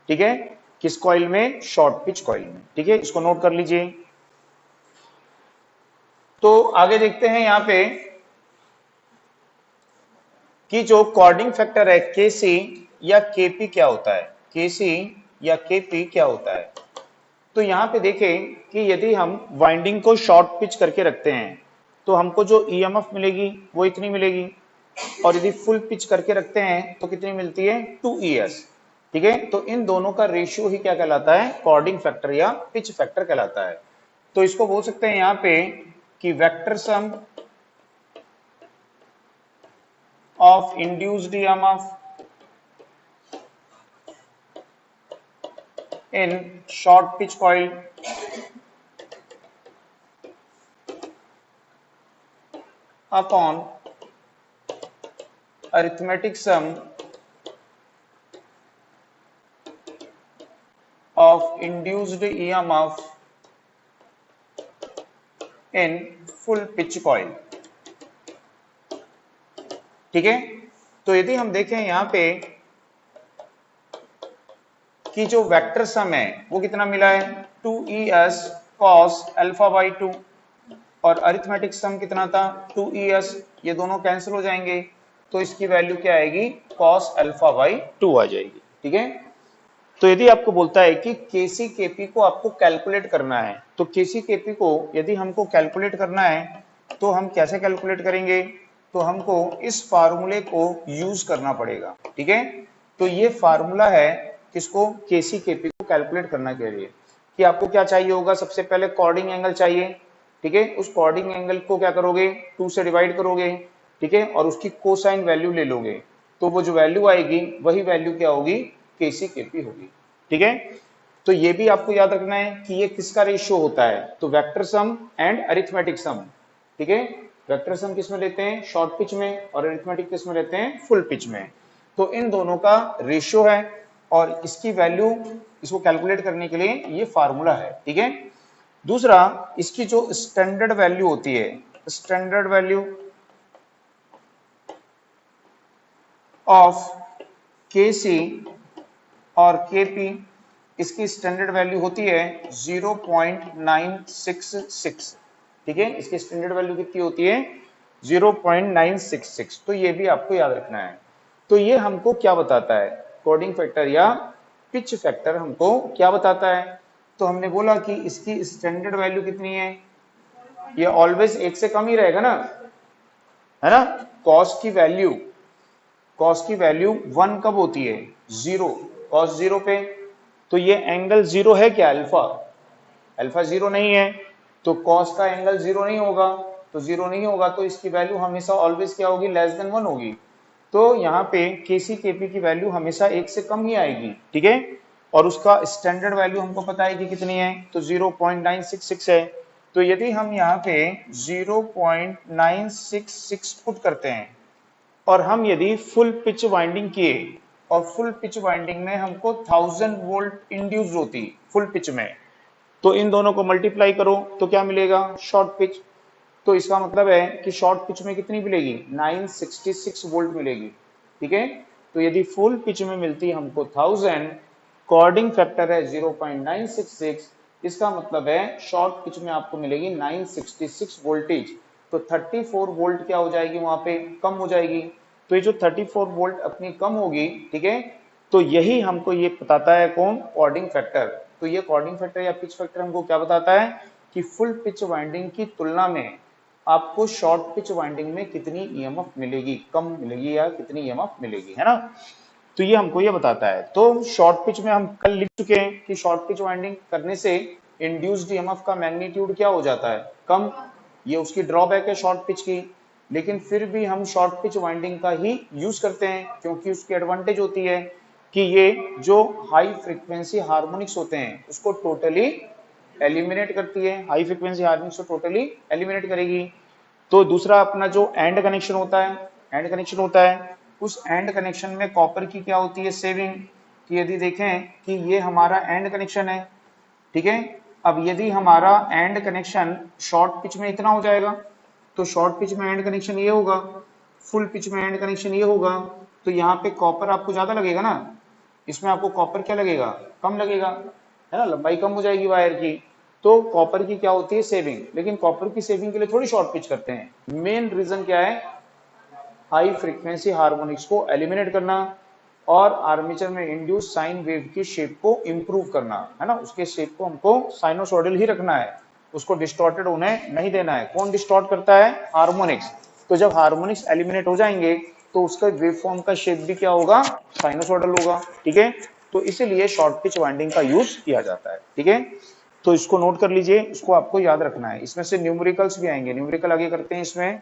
ठीक है, किस कॉइल में, शॉर्ट पिच कॉइल में। ठीक है, इसको नोट कर लीजिए। तो आगे देखते हैं यहाँ पे कि जो कॉर्डिंग फैक्टर है केसी या केपी क्या होता है, केसी या केपी क्या होता है। तो यहाँ पे देखें कि यदि हम वाइंडिंग को शॉर्ट पिच करके रखते हैं तो हमको जो ईएमएफ मिलेगी वो इतनी मिलेगी, और यदि फुल पिच करके रखते हैं तो कितनी मिलती है 2 ES। ठीक है, तो इन दोनों का रेशियो ही क्या कहलाता है, कॉर्डिंग फैक्टर या पिच फैक्टर कहलाता है। तो इसको बोल सकते हैं यहाँ पे कि vector sum of induced EMF in short pitch coil upon arithmetic sum of induced EMF in full pitch coil। ठीक है, तो यदि हम देखें यहाँ पे कि जो वेक्टर सम है वो कितना मिला है 2 ES cos अल्फा बाई 2, और अरिथमेटिक सम कितना था 2 ES, ये दोनों कैंसिल हो जाएंगे तो इसकी वैल्यू क्या आएगी cos अल्फा बाई 2 आ जाएगी। ठीक है, तो यदि आपको बोलता है कि केसी केपी को आपको कैलकुलेट करना है, तो केसी केपी को यदि हमको कैलकुलेट करना है तो हम कैसे कैलकुलेट करेंगे, तो हमको इस फार्मूले को यूज करना पड़ेगा। ठीक है, तो ये फार्मूला है किसको, केसी केपी को कैलकुलेट करने के लिए, कि आपको क्या चाहिए होगा, सबसे पहले कॉर्डिंग एंगल चाहिए। ठीक है, उस कॉर्डिंग एंगल को क्या करोगे 2 से डिवाइड करोगे, ठीक है, और उसकी कोसाइन वैल्यू ले लोगे तो वो जो वैल्यू आएगी वही वैल्यू क्या होगी, केसी केपी होगी। ठीक है, तो ये भी आपको याद रखना है कि ये किसका रेशियो होता है, तो वेक्टर सम एंड अरिथमेटिक सम। ठीक है, वेक्टर सम किस में लेते हैं, शॉर्ट पिच में, और अरिथमेटिक किस में लेते हैं, फुल पिच में। तो इन दोनों का रेशियो है और इसकी वैल्यू, इसको कैलकुलेट करने के लिए ये फार्मूला है। ठीक है, दूसरा इसकी जो स्टैंडर्ड वैल्यू होती है, स्टैंडर्ड वैल्यू ऑफ केसी और केपी, इसकी स्टैंडर्ड वैल्यू होती है 0.966। ठीक है, इसकी स्टैंडर्ड वैल्यू कितनी होती है, 0.966। तो ये भी आपको याद रखना है। तो ये हमको क्या बताता है, कोडिंग फैक्टर या पिच फैक्टर हमको क्या बताता है, तो हमने बोला कि इसकी स्टैंडर्ड वैल्यू कितनी है, ये ऑलवेज एक से कम ही रहेगा ना, है ना। कॉस की वैल्यू 1 कब होती है, 0, कॉस 0 पे। तो ये एंगल 0 है क्या, अल्फा, अल्फा 0 नहीं है, तो कॉस का एंगल 0 नहीं होगा, तो 0 नहीं होगा तो इसकी वैल्यू हमेशा ऑलवेज क्या होगी, लेस देन 1 होगी। तो यहाँ पे केसी केपी की वैल्यू हमेशा 1 से कम ही आएगी। ठीक है, और उसका स्टैंडर्ड वैल्यू हमको पता है कि कितनी है, तो 0.966 है। तो यदि हम यहाँ पे 0.966 पुट करते हैं और हम यदि फुल पिच वाइंडिंग किए, और फुल पिच वाइंडिंग में हमको 1000 वोल्ट इंड्यूस होती फुल पिच में, तो इन दोनों को मल्टीप्लाई करो तो क्या मिलेगा, शॉर्ट पिच। तो इसका मतलब है कि शॉर्ट पिच में कितनी मिलेगी, 966 वोल्ट मिलेगी। ठीक है, तो यदि फुल पिच में मिलती हमको 1000, कॉर्डिंग फैक्टर है 0.966, इसका मतलब है शॉर्ट पिच में आपको मिलेगी 966 वोल्टेज। तो 34 वोल्ट क्या हो जाएगी, वहां पे कम हो जाएगी। तो ये जो 34 वोल्ट अपनी कम होगी, ठीक है, तो यही हमको ये बताता है कौन, कॉर्डिंग फैक्टर। तो ये कॉर्डिंग फैक्टर या पिच फैक्टर हमको क्या बताता है कि फुल पिच वाइंडिंग की तुलना में आपको शॉर्ट पिच वाइंडिंग में कितनी ईएमएफ मिलेगी, कम मिलेगी या कितनी ईएमएफ मिलेगी, है ना। तो ये हमको ये बताता है। तो शॉर्ट पिच में हम कल लिख चुके हैं कि शॉर्ट पिच वाइंडिंग करने से इंड्यूस्ड ईएमएफ का मैग्नीट्यूड क्या हो जाता है, कम। ये उसकी ड्रॉबैक है शॉर्ट पिच की, लेकिन फिर भी हम शॉर्ट पिच वाइंडिंग का ही यूज करते हैं क्योंकि उसकी एडवांटेज होती है कि ये जो हाई फ्रीक्वेंसी हार्मोनिक्स होते हैं उसको टोटली एलिमिनेट करती है, हाई फ्रीक्वेंसी हार्मोनिक्स को टोटली एलिमिनेट करेगी। तो दूसरा अपना जो एंड कनेक्शन होता है, एंड कनेक्शन होता है, उस एंड कनेक्शन में कॉपर की क्या होती है, सेविंग। कि यदि देखें कि ये हमारा एंड कनेक्शन है, ठीक है, अब यदि हमारा एंड कनेक्शन शॉर्ट पिच में इतना हो जाएगा, तो शॉर्ट पिच में एंड कनेक्शन ये होगा, फुल पिच में एंड कनेक्शन ये होगा, तो यहाँ पे कॉपर आपको ज्यादा लगेगा ना, इसमें आपको कॉपर क्या लगेगा, कम लगेगा, है ना, लंबाई कम हो जाएगी वायर की। तो कॉपर की क्या होती है, सेविंग। लेकिन कॉपर की सेविंग के लिए थोड़ी शॉर्ट पिच करते हैं, मेन रीजन क्या है, हाई फ्रीक्वेंसी हार्मोनिक्स को एलिमिनेट करना और आर्मेचर में इंड्यूस साइन वेव की शेप को इंप्रूव करना, है ना, उसके शेप को हमको साइनोसॉइडल ही रखना है, उसको डिस्टॉर्टेड होने नहीं देना है। कौन डिस्टॉर्ट करता है, हार्मोनिक्स। तो जब हार्मोनिक्स एलिमिनेट हो जाएंगे तो उसका वेव फॉर्म का शेप भी क्या होगा, साइनोसॉइडल होगा। ठीक है, तो इसीलिए शॉर्ट पिच वाइंडिंग का यूज किया जाता है। ठीक है, तो इसको नोट कर लीजिए, इसको आपको याद रखना है। इसमें से न्यूमेरिकल्स भी आएंगे, न्यूमेरिकल आगे करते हैं इसमें।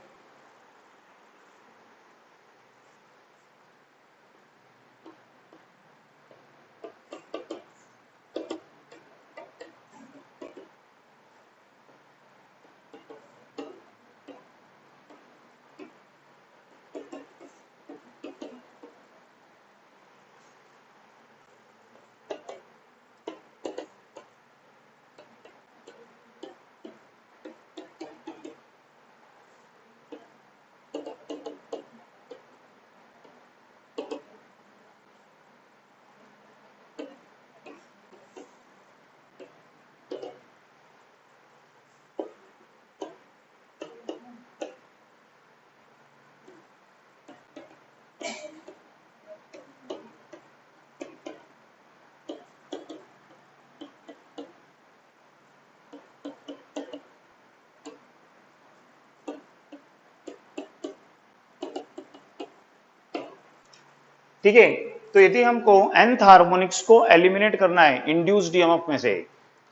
ठीक है, तो यदि हमको nth हार्मोनिक्स को एलिमिनेट करना है इंड्यूस्ड ईएमएफ में से,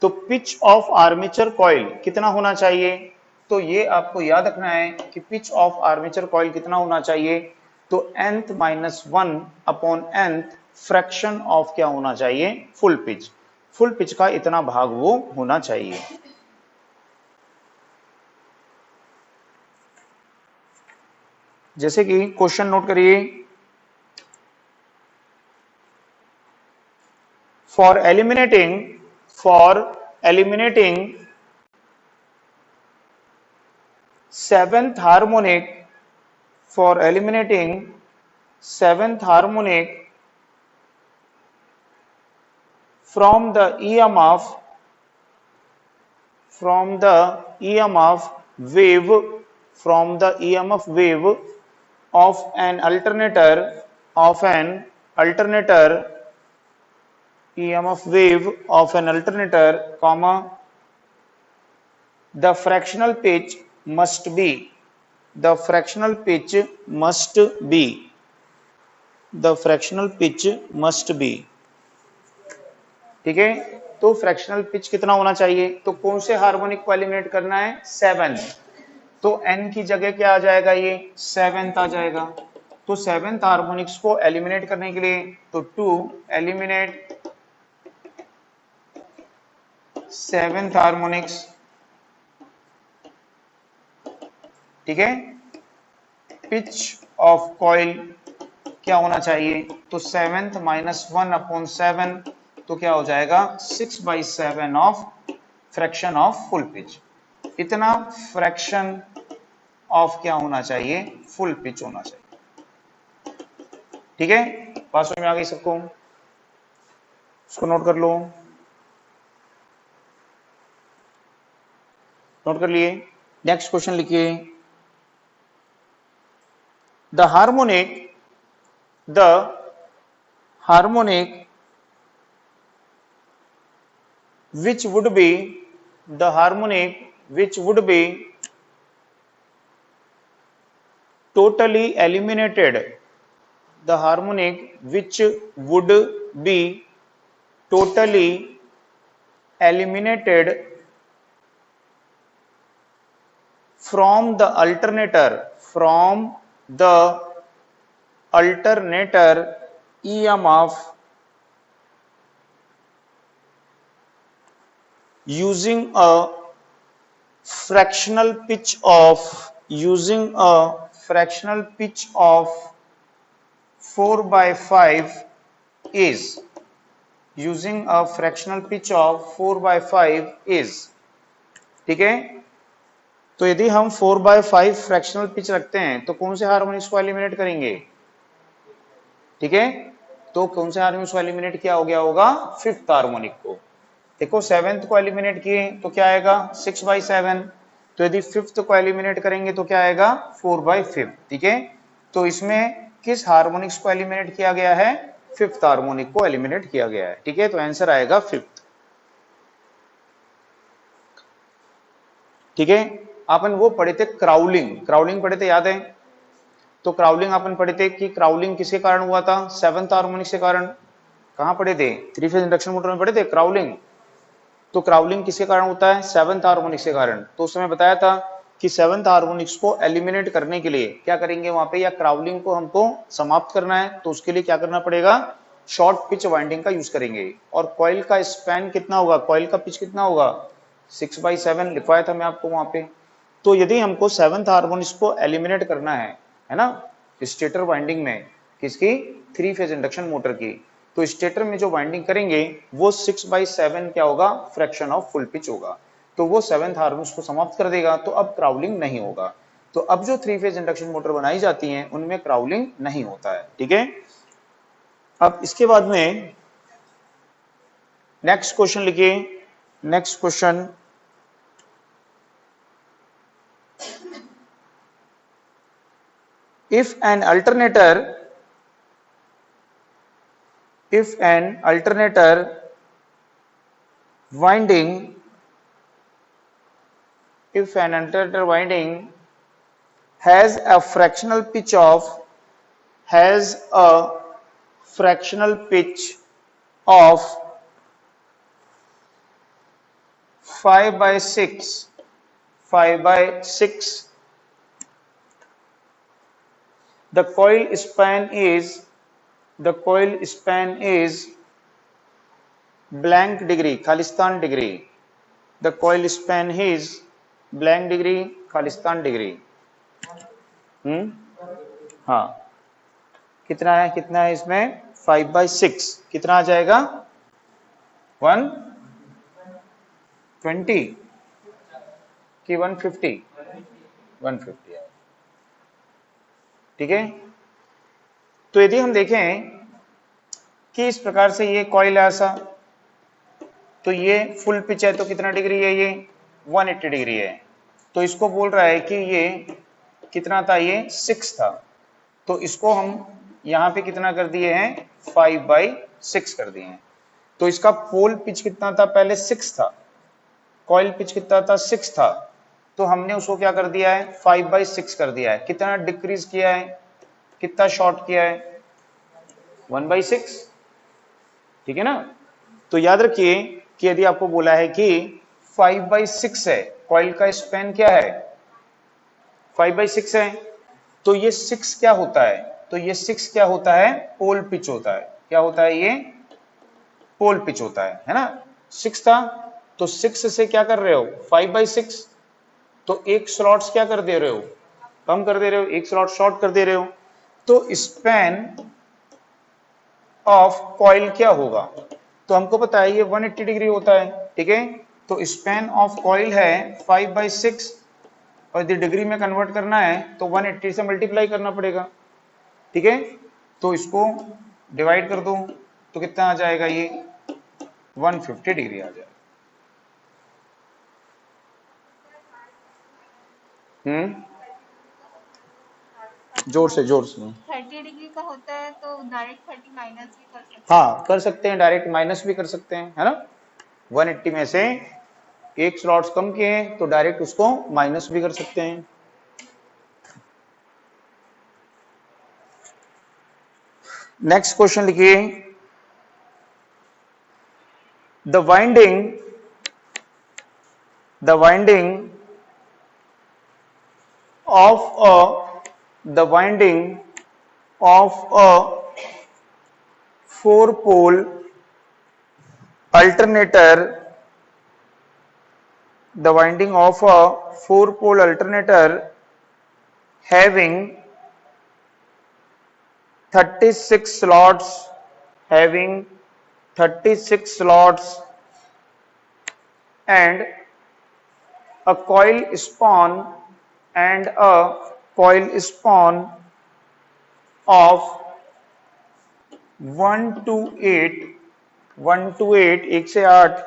तो पिच ऑफ आर्मेचर कॉइल कितना होना चाहिए, तो ये आपको याद रखना है कि पिच ऑफ आर्मेचर कॉइल कितना होना चाहिए, तो nth minus 1 upon nth fraction of क्या होना चाहिए, फुल पिच। फुल पिच का इतना भाग वो होना चाहिए। जैसे कि क्वेश्चन नोट करिए, for eliminating seventh harmonic, for eliminating seventh harmonic from the EMF wave of an alternator EMF wave of an alternator, comma, the fractional pitch must be the fractional pitch must be, ठीक है। तो fractional pitch कितना होना चाहिए, तो कौन से harmonic को एलिमिनेट करना है, 7। तो n की जगह क्या आ जाएगा, ये 7th आ जाएगा। तो 7th हार्मोनिक्स को एलिमिनेट करने के लिए, तो टू एलिमिनेट 7th हार्मोनिक्स, ठीक है। पिच ऑफ कॉइल क्या होना चाहिए, तो 7th माइनस 1 अपॉन 7, तो क्या हो जाएगा 6/7 of fraction of full pitch. इतना फ्रैक्शन ऑफ क्या होना चाहिए, फुल पिच होना चाहिए, ठीक है। बात समझ में आ गई सबको, इसको नोट कर लो, नोट कर लिए। नेक्स्ट क्वेश्चन लिखिए, the harmonic which would be totally eliminated, the harmonic which would be totally eliminated from the alternator EMF using a fractional pitch of 4/5 is, using a fractional pitch of 4/5 is, ठीक है। तो यदि हम 4/5 fractional pitch रखते हैं तो कौन से हार्मोनिक्स को एलिमिनेट करेंगे, ठीक है। तो कौन से हार्मोनिक्स को एलिमिनेट किया हो गया होगा, 5th हार्मोनिक को। देखो 7th को एलिमिनेट किए तो क्या आएगा 6/7, तो यदि 5th को एलिमिनेट करेंगे तो क्या आएगा 4/5, ठीक है। तो इसमें किस हार्मोनिक्स को एलिमिनेट किया गया है, 5th हार्मोनिक को एलिमिनेट किया गया है, ठीक है। तो आंसर आएगा 5th, ठीक है। अपन वो पढ़े थे क्राउलिंग पढ़े थे, याद है। तो क्राउलिंग अपन पढ़े थे कि क्राउलिंग किसके कारण हुआ था, 7th हार्मोनिक के कारण। कहां पढ़े थे, 3 फेज इंडक्शन मोटर में पढ़े थे क्राउलिंग। तो क्राउलिंग किसके कारण होता है, 7th हार्मोनिक्स के कारण। तो उस समय बताया था कि 7th हार्मोनिक्स को एलिमिनेट करने के लिए क्या करेंगे वहां पे, या क्राउलिंग को हमको समाप्त करना है तो उसके लिए क्या करना पड़ेगा, शॉर्ट पिच वाइंडिंग का यूज करेंगे। और कॉइल का स्पैन कितना होगा, कॉइल का पिच कितना होगा, 6/7 लिखवाया था मैं आपको वहां पे। तो यदि हमको 7th हार्मोनिक्स को एलिमिनेट करना है ना, स्टेटर वाइंडिंग में, किसकी, 3 फेज इंडक्शन मोटर की, तो स्टेटर में जो वाइंडिंग करेंगे वो 6/7 क्या होगा, फ्रैक्शन ऑफ फुल पिच होगा। तो वो 7th हार्मोनिक्स को समाप्त कर देगा, तो अब क्राउलिंग नहीं होगा। तो अब जो 3 फेज इंडक्शन मोटर बनाई जाती हैं उनमें क्राउलिंग नहीं होता है, ठीक है। अब इसके बाद में नेक्स्ट क्वेश्चन लिखिए, next question, if an alternator winding has a fractional pitch of 5/6 5/6. The coil span is blank degree, Khalistan degree. The coil span is blank degree, Khalistan degree. हाँ, कितना है इसमें 5/6. कितना आ जाएगा 120 कि 150? 150 है. ठीक है. तो यदि हम देखें कि इस प्रकार से ये कॉइल है ऐसा, तो ये फुल पिच है, तो कितना डिग्री है ये 180 डिग्री है. तो इसको बोल रहा है कि ये कितना था, ये 6 था. तो इसको हम यहां पे कितना कर दिए हैं 5/6 कर दिए हैं. तो इसका पोल पिच कितना था, पहले 6 था. कॉइल पिच कितना था 6 था. तो हमने उसको क्या कर दिया है 5/6 कर दिया है. कितना डिक्रीज किया है, कितना शॉर्ट किया है 1/6. ठीक है ना. तो याद रखिए कि यदि आपको बोला है कि 5/6 है, कॉइल का स्पैन क्या है 5/6 है, तो ये 6 क्या होता है, तो ये 6 क्या होता है पोल पिच होता है. क्या होता है, ये पोल पिच होता है ना. 6 था, तो 6 से क्या कर रहे हो 5/6. तो एक स्लॉट्स क्या कर दे रहे हो, कम कर दे रहे हो, एक स्लॉट शॉर्ट कर दे रहे हो. तो स्पैन ऑफ कॉइल क्या होगा, तो हमको पता है ये 180 डिग्री होता है. ठीक है. तो स्पैन ऑफ कॉइल है 5/6 और यदि डिग्री में कन्वर्ट करना है तो 180 से मल्टीप्लाई करना पड़ेगा. ठीक है. तो इसको डिवाइड कर दो तो कितना आ जाएगा, ये 150 डिग्री आ जाएगा. जोर से 30 डिग्री का होता है तो डायरेक्ट 30 माइनस भी कर सकते हैं. हाँ कर सकते हैं, डायरेक्ट माइनस भी कर सकते हैं, है ना. 180 में से एक स्लॉट्स कम किए हैं तो डायरेक्ट उसको माइनस भी कर सकते हैं. नेक्स्ट क्वेश्चन लिखिए. The winding of a 4-pole alternator, the winding of a 4-pole alternator having 36 slots and a coil span of 1 to 8 1 से 8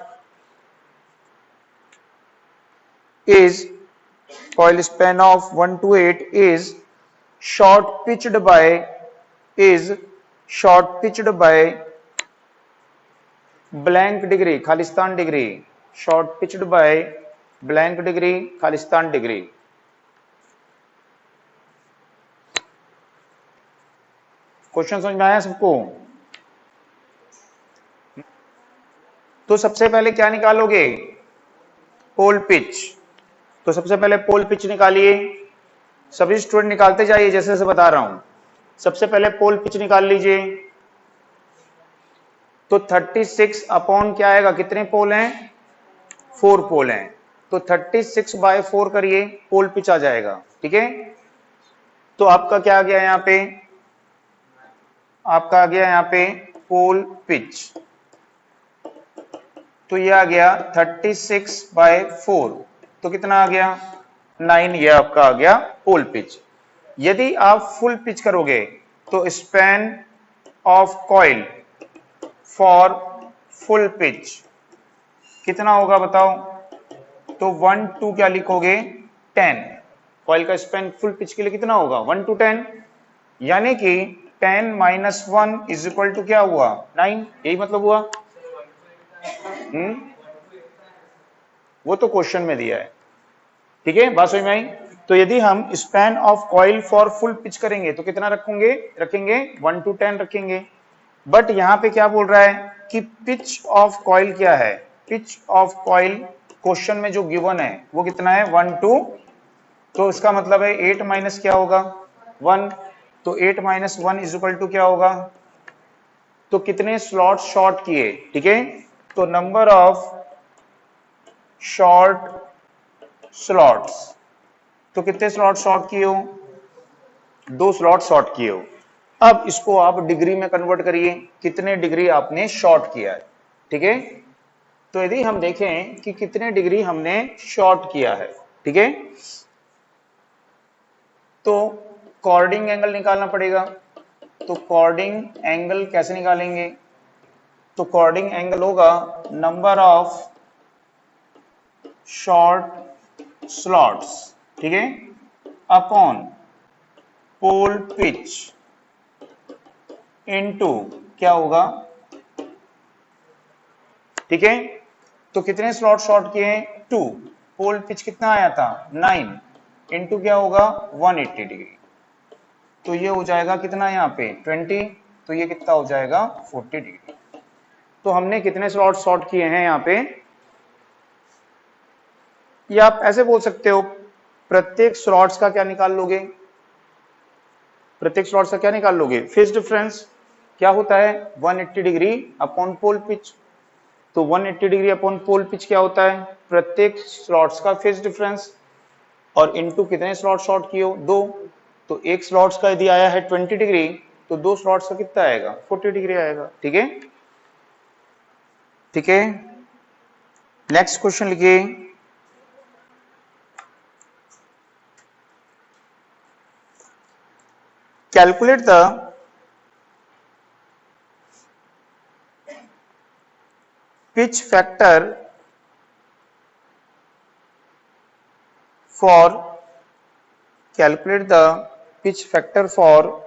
is coil span of 1 to 8 is short pitched by blank degree, Khalistan degree. short pitched by blank degree, Khalistan degree. Question समझ में आया सबको. तो सबसे पहले क्या निकालोगे, पोल पिच. तो सबसे पहले पोल पिच निकालिए. सभी स्टूडेंट निकालते जाइए जैसे जैसे बता रहा हूं. सबसे पहले पोल पिच निकाल लीजिए. तो 36 अपॉन क्या आएगा, कितने पोल हैं 4 पोल हैं. तो 36/4 करिए, पोल पिच आ जाएगा. ठीक है. तो आपका क्या आ गया यहां पे, आपका आ गया यहां पे पोल पिच. तो ये आ गया 36/4. तो कितना आ गया 9. ये आपका आ गया पोल पिच. यदि आप फुल पिच करोगे तो span of coil for full pitch कितना होगा बताओ. तो 1 to क्या लिखोगे 10. कॉइल का स्पैन फुल पिच के लिए कितना होगा 1 to 10, यानी कि 10 - 1 = क्या हुआ 9. यही मतलब हुआ. वो तो क्वेश्चन में दिया है. ठीक है, बात समझ में आई. तो यदि हम span of coil for full pitch करेंगे तो कितना रखेंगे 1 to 10 रखेंगे. बट यहां पे क्या बोल रहा है कि पिच ऑफ कॉइल क्या है, पिच ऑफ कॉइल क्वेश्चन में जो गिवन है वो कितना है 1 2, तो इसका मतलब है 8 माइनस क्या होगा 1, तो 8 माइनस 1 इज इक्वल टू क्या होगा, तो कितने स्लॉट शॉर्ट किए, ठीक है, तो नंबर ऑफ शॉर्ट स्लॉट्स, तो कितने स्लॉट शॉर्ट किए हो, 2 स्लॉट शॉर्ट किए हो। अब इसको आप डिग्री में कन्वर्ट करिए, कितने डिग्री आपने शॉर्ट किया है, ठीक है, तो यदि हम देखें कि कितने डिग्री हमने शॉर्ट किया है, ठीक है, तो कॉर्डिंग एंगल निकालना पड़ेगा। तो कॉर्डिंग एंगल कैसे निकालेंगे, तो कॉर्डिंग एंगल होगा नंबर ऑफ शॉर्ट स्लॉट्स, ठीक है, अपॉन पोल पिच इनटू क्या होगा, ठीक है, तो कितने स्लॉट शॉर्ट किए हैं 2, पोल पिच कितना आया था 9, इनटू क्या होगा 180 डिग्री, तो ये हो जाएगा कितना यहाँ पे 20, तो ये कितना हो जाएगा 40 डिग्री। तो हमने कितने स्लॉट शॉर्ट किए हैं यहाँ पे, या आप ऐसे बोल सकते हो प्रत्येक स्लॉट्स का क्या निकाल लोगे, प्रत्येक स्लॉट्स का क्या निकाल लोगे, फेज डिफरेंस क्या होता है 180 डिग्री अपॉन पोल पिच, तो 180 डिग्री अपॉन पोल पिच क्या होता है प्रत्येक स्लॉट्स का फेज डिफरेंस, और इनटू कितने स्लॉट शॉर्ट किए हो 2, तो एक स्लॉट्स का यदि आया है 20 डिग्री तो 2 स्लॉट्स का कितना आएगा 40 डिग्री आएगा, ठीक है, ठीक है। नेक्स्ट क्वेश्चन लिखिए, calculate the pitch factor for calculate the pitch factor for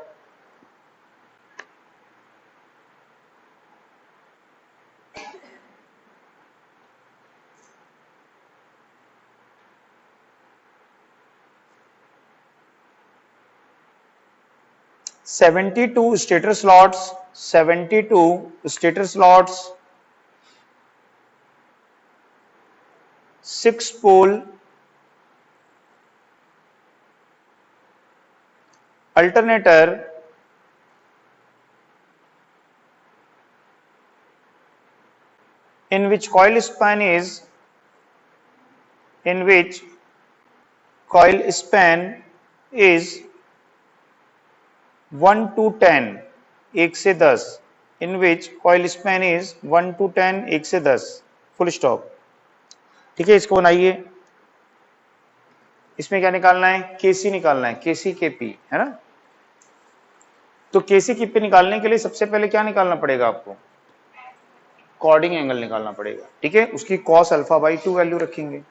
(72 stator slots, 72 stator slots, 6 pole alternator in which coil span is 1 to 10 1 से 10, in which coil span is 1 to 10 1 से 10 full stop, ठीक है, इसको बनाइए। इसमें क्या निकालना है केसी निकालना है, केसी केपी है ना, तो केसी केपी निकालने के लिए सबसे पहले क्या निकालना पड़ेगा आपको, कॉर्डिंग एंगल निकालना पड़ेगा, ठीक है, उसकी कॉस अल्फा बाई 2 वैल्यू रखेंगे।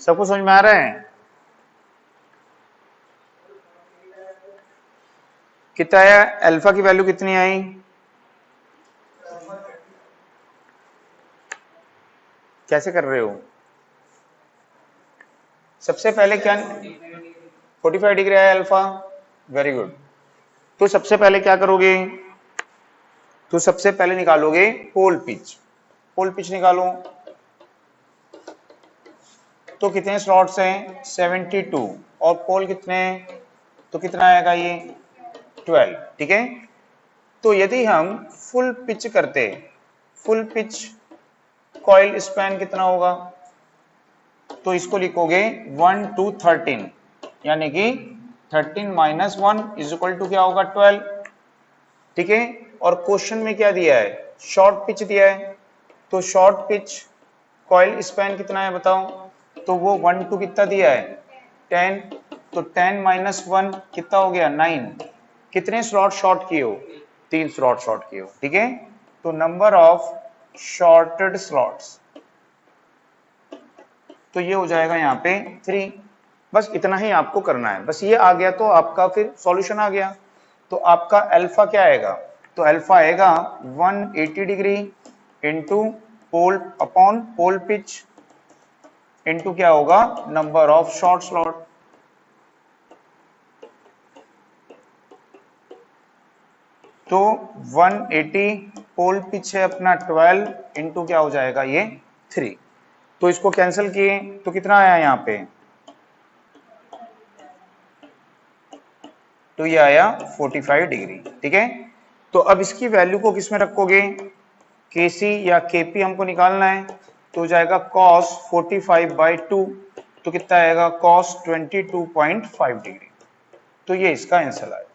सबको समझ में आ रहा है, कितना है अल्फा की वैल्यू कितनी आई, कैसे कर रहे हो, सबसे पहले क्या 45 डिग्री आया अल्फा, वेरी गुड, तो सबसे पहले क्या करोगे, तो सबसे पहले निकालोगे पोल पिच, पोल पिच निकालो, तो कितने स्लॉट्स हैं 72 और पोल कितने, तो कितना आएगा ये 12, ठीक है, तो यदि हम फुल पिच करते, फुल पिच कॉइल स्पैन कितना होगा, तो इसको लिखोगे 1 to 13, यानी कि 13 माइनस 1 इज इक्वल टू क्या होगा 12। ठीक है, और क्वेश्चन में क्या दिया है, शॉर्ट पिच दिया है, तो शॉर्ट पिच कॉइल स्पैन कितना है बताओ, तो वो 1 to कितना दिया है 10, तो 10 माइनस 1 कितना हो गया 9। कितने स्लॉट शॉर्ट किए हो, 3 स्लॉट शॉर्ट किए हो। ठीक है, तो नंबर ऑफ शॉर्टेड स्लॉट्स, तो ये हो जाएगा यहाँ पे 3। बस इतना ही आपको करना है, बस ये आ गया तो आपका फिर सॉल्यूशन आ गया। तो आपका अल्फा क्या आएगा, तो अल्फा आएगा 180 डिग्री इंटू पोल अपॉन पोल पिच इंटू क्या होगा नंबर ऑफ शॉर्ट स्लॉट। तो 180 पोल पिच है अपना 12 इंटू क्या हो जाएगा ये 3। तो इसको कैंसिल किए तो कितना आया यहाँ पे, तो ये आया 45 डिग्री। ठीक है, तो अब इसकी वैल्यू को किसमें रखोगे, केसी या केपी हमको निकालना है, तो हो जाएगा cos 45/2, तो कितना आएगा cos 22.5 डिग्री। तो ये इसका आंसर आएगा।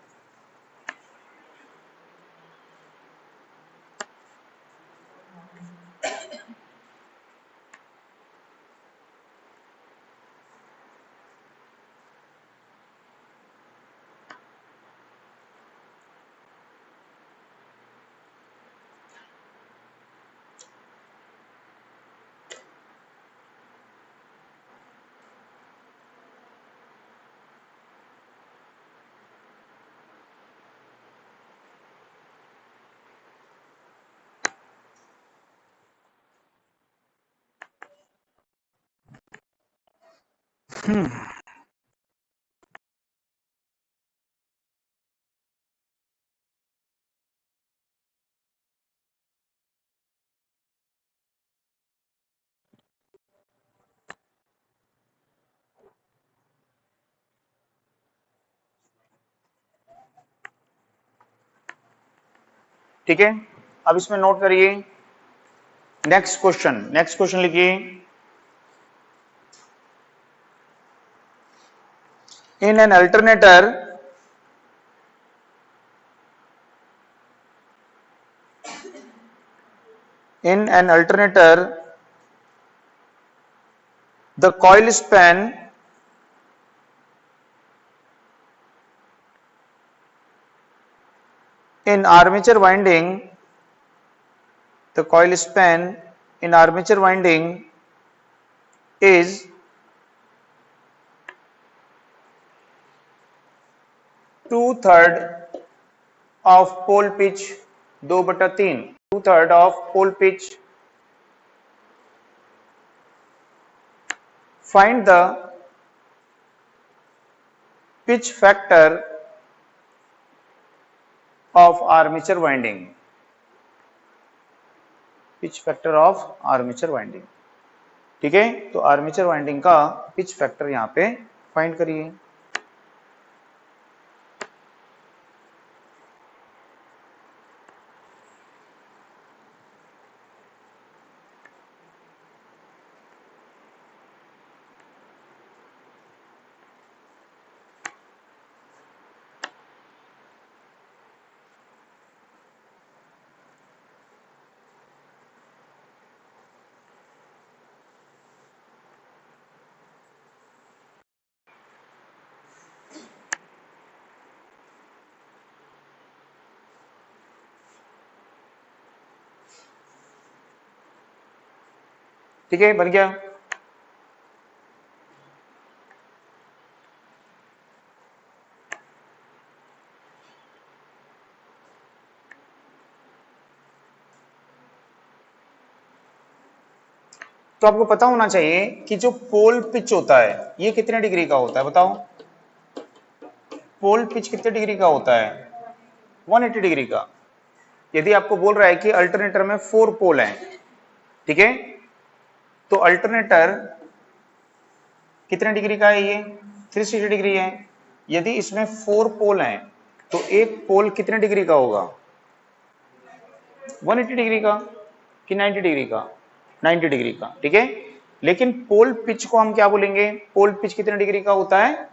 ठीक है, अब इसमें नोट करिए नेक्स्ट क्वेश्चन लिखिए, in an alternator the coil span in armature winding, the coil span in armature winding is 2/3 of pole pitch, 2/3, 2/3 of pole pitch. Find the pitch factor of armature winding. Pitch factor of armature winding. ठीक है, तो armature winding का pitch factor यहां पे find करिए। ठीक है, बन गया। तो आपको पता होना चाहिए कि जो पोल पिच होता है ये कितने डिग्री का होता है बताओ, पोल पिच कितने डिग्री का होता है 180 डिग्री का। यदि आपको बोल रहा है कि अल्टरनेटर में 4 पोल हैं, ठीक है, तो अल्टरनेटर कितने डिग्री का है, ये 360 डिग्री है। यदि इसमें 4 पोल हैं तो एक पोल कितने डिग्री का होगा 180 डिग्री का कि 90 डिग्री का, 90 डिग्री का। ठीक है, लेकिन पोल पिच को हम क्या बोलेंगे, पोल पिच कितने डिग्री का होता है,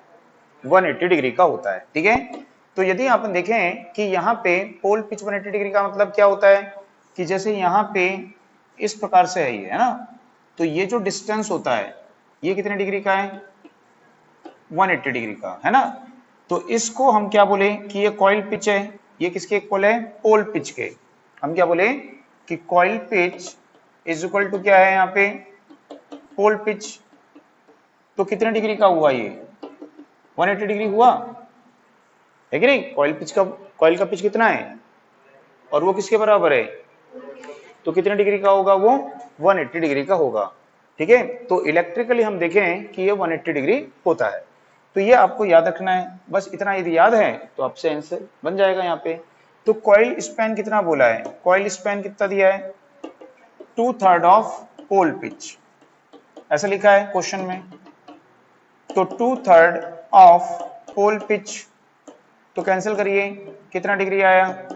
180 डिग्री का होता है, ठीक है। तो यदि आप देखें कि यहाँ पे पोल पिच 180 डिग्री का मतलब क्या होता है कि जैसे यहाँ पे इस प्रकार से है ये, है ना, तो ये जो डिस्टेंस होता है ये कितने डिग्री का है, 180 डिग्री का, है ना। तो इसको हम क्या बोले कि ये कॉइल पिच है, ये किसके इक्वल है, पोल पिच के। हम क्या बोले कि coil pitch is equal to क्या है यहाँ पे, पोल पिच। तो कितने डिग्री का हुआ ये, 180 डिग्री हुआ है कि नहीं। कॉइल का पिच कितना है और वो किसके बराबर है, तो कितने डिग्री का होगा वो, 180 डिग्री का होगा, ठीक है। तो इलेक्ट्रिकली हम देखें कि ये 180 डिग्री होता है। तो ये आपको याद रखना है, बस इतना यदि याद है तो आपसे आंसर बन जाएगा यहाँ पे। तो कॉइल स्पैन कितना बोला है, कॉइल स्पैन कितना दिया है, 2/3 ऑफ पोल पिच, ऐसा लिखा है क्वेश्चन में। तो 2/3 ऑफ पोल पिच, तो कैंसिल करिए, कितना डिग्री आया,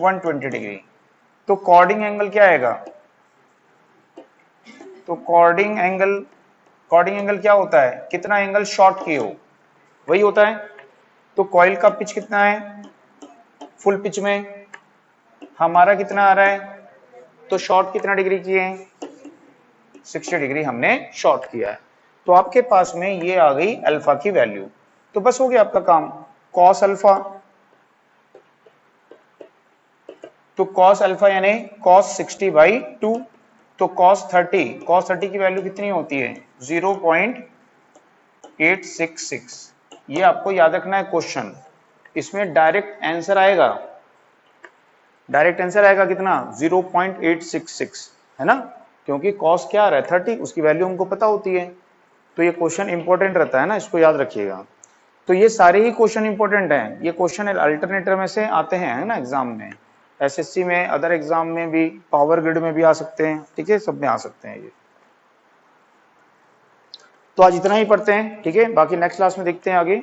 120 डिग्री। तो कॉर्डिंग एंगल क्या आएगा, तो कॉर्डिंग एंगल क्या होता है, कितना एंगल शॉर्ट किए हो वही होता है। तो कॉइल का पिच कितना है, फुल पिच में हमारा कितना आ रहा है, तो शॉर्ट कितना डिग्री किए हैं, 60 डिग्री हमने शॉर्ट किया है। तो आपके पास में ये आ गई अल्फा की वैल्यू। तो बस हो गया आपका काम, कॉस अल्फा, तो कॉस अल्फा यानी कॉस 60/2। तो कॉस 30 की वैल्यू कितनी होती है, 0.866। ये आपको याद रखना है क्वेश्चन, इसमें डायरेक्ट आंसर आएगा, कितना, 0.866, है ना, क्योंकि कॉस क्या आ रहा है 30, उसकी वैल्यू हमको पता होती है। तो ये क्वेश्चन इंपॉर्टेंट रहता है ना, इसको याद रखिएगा। तो ये सारे ही क्वेश्चन इंपॉर्टेंट हैं, ये क्वेश्चन अल्टरनेटर में से आते हैं, है ना, एग्जाम में, एसएससी में, अदर एग्जाम में भी, पावर ग्रिड में भी आ सकते हैं, ठीक है, सब में आ सकते हैं ये। तो आज इतना ही पढ़ते हैं, ठीक है, बाकी नेक्स्ट क्लास में देखते हैं आगे।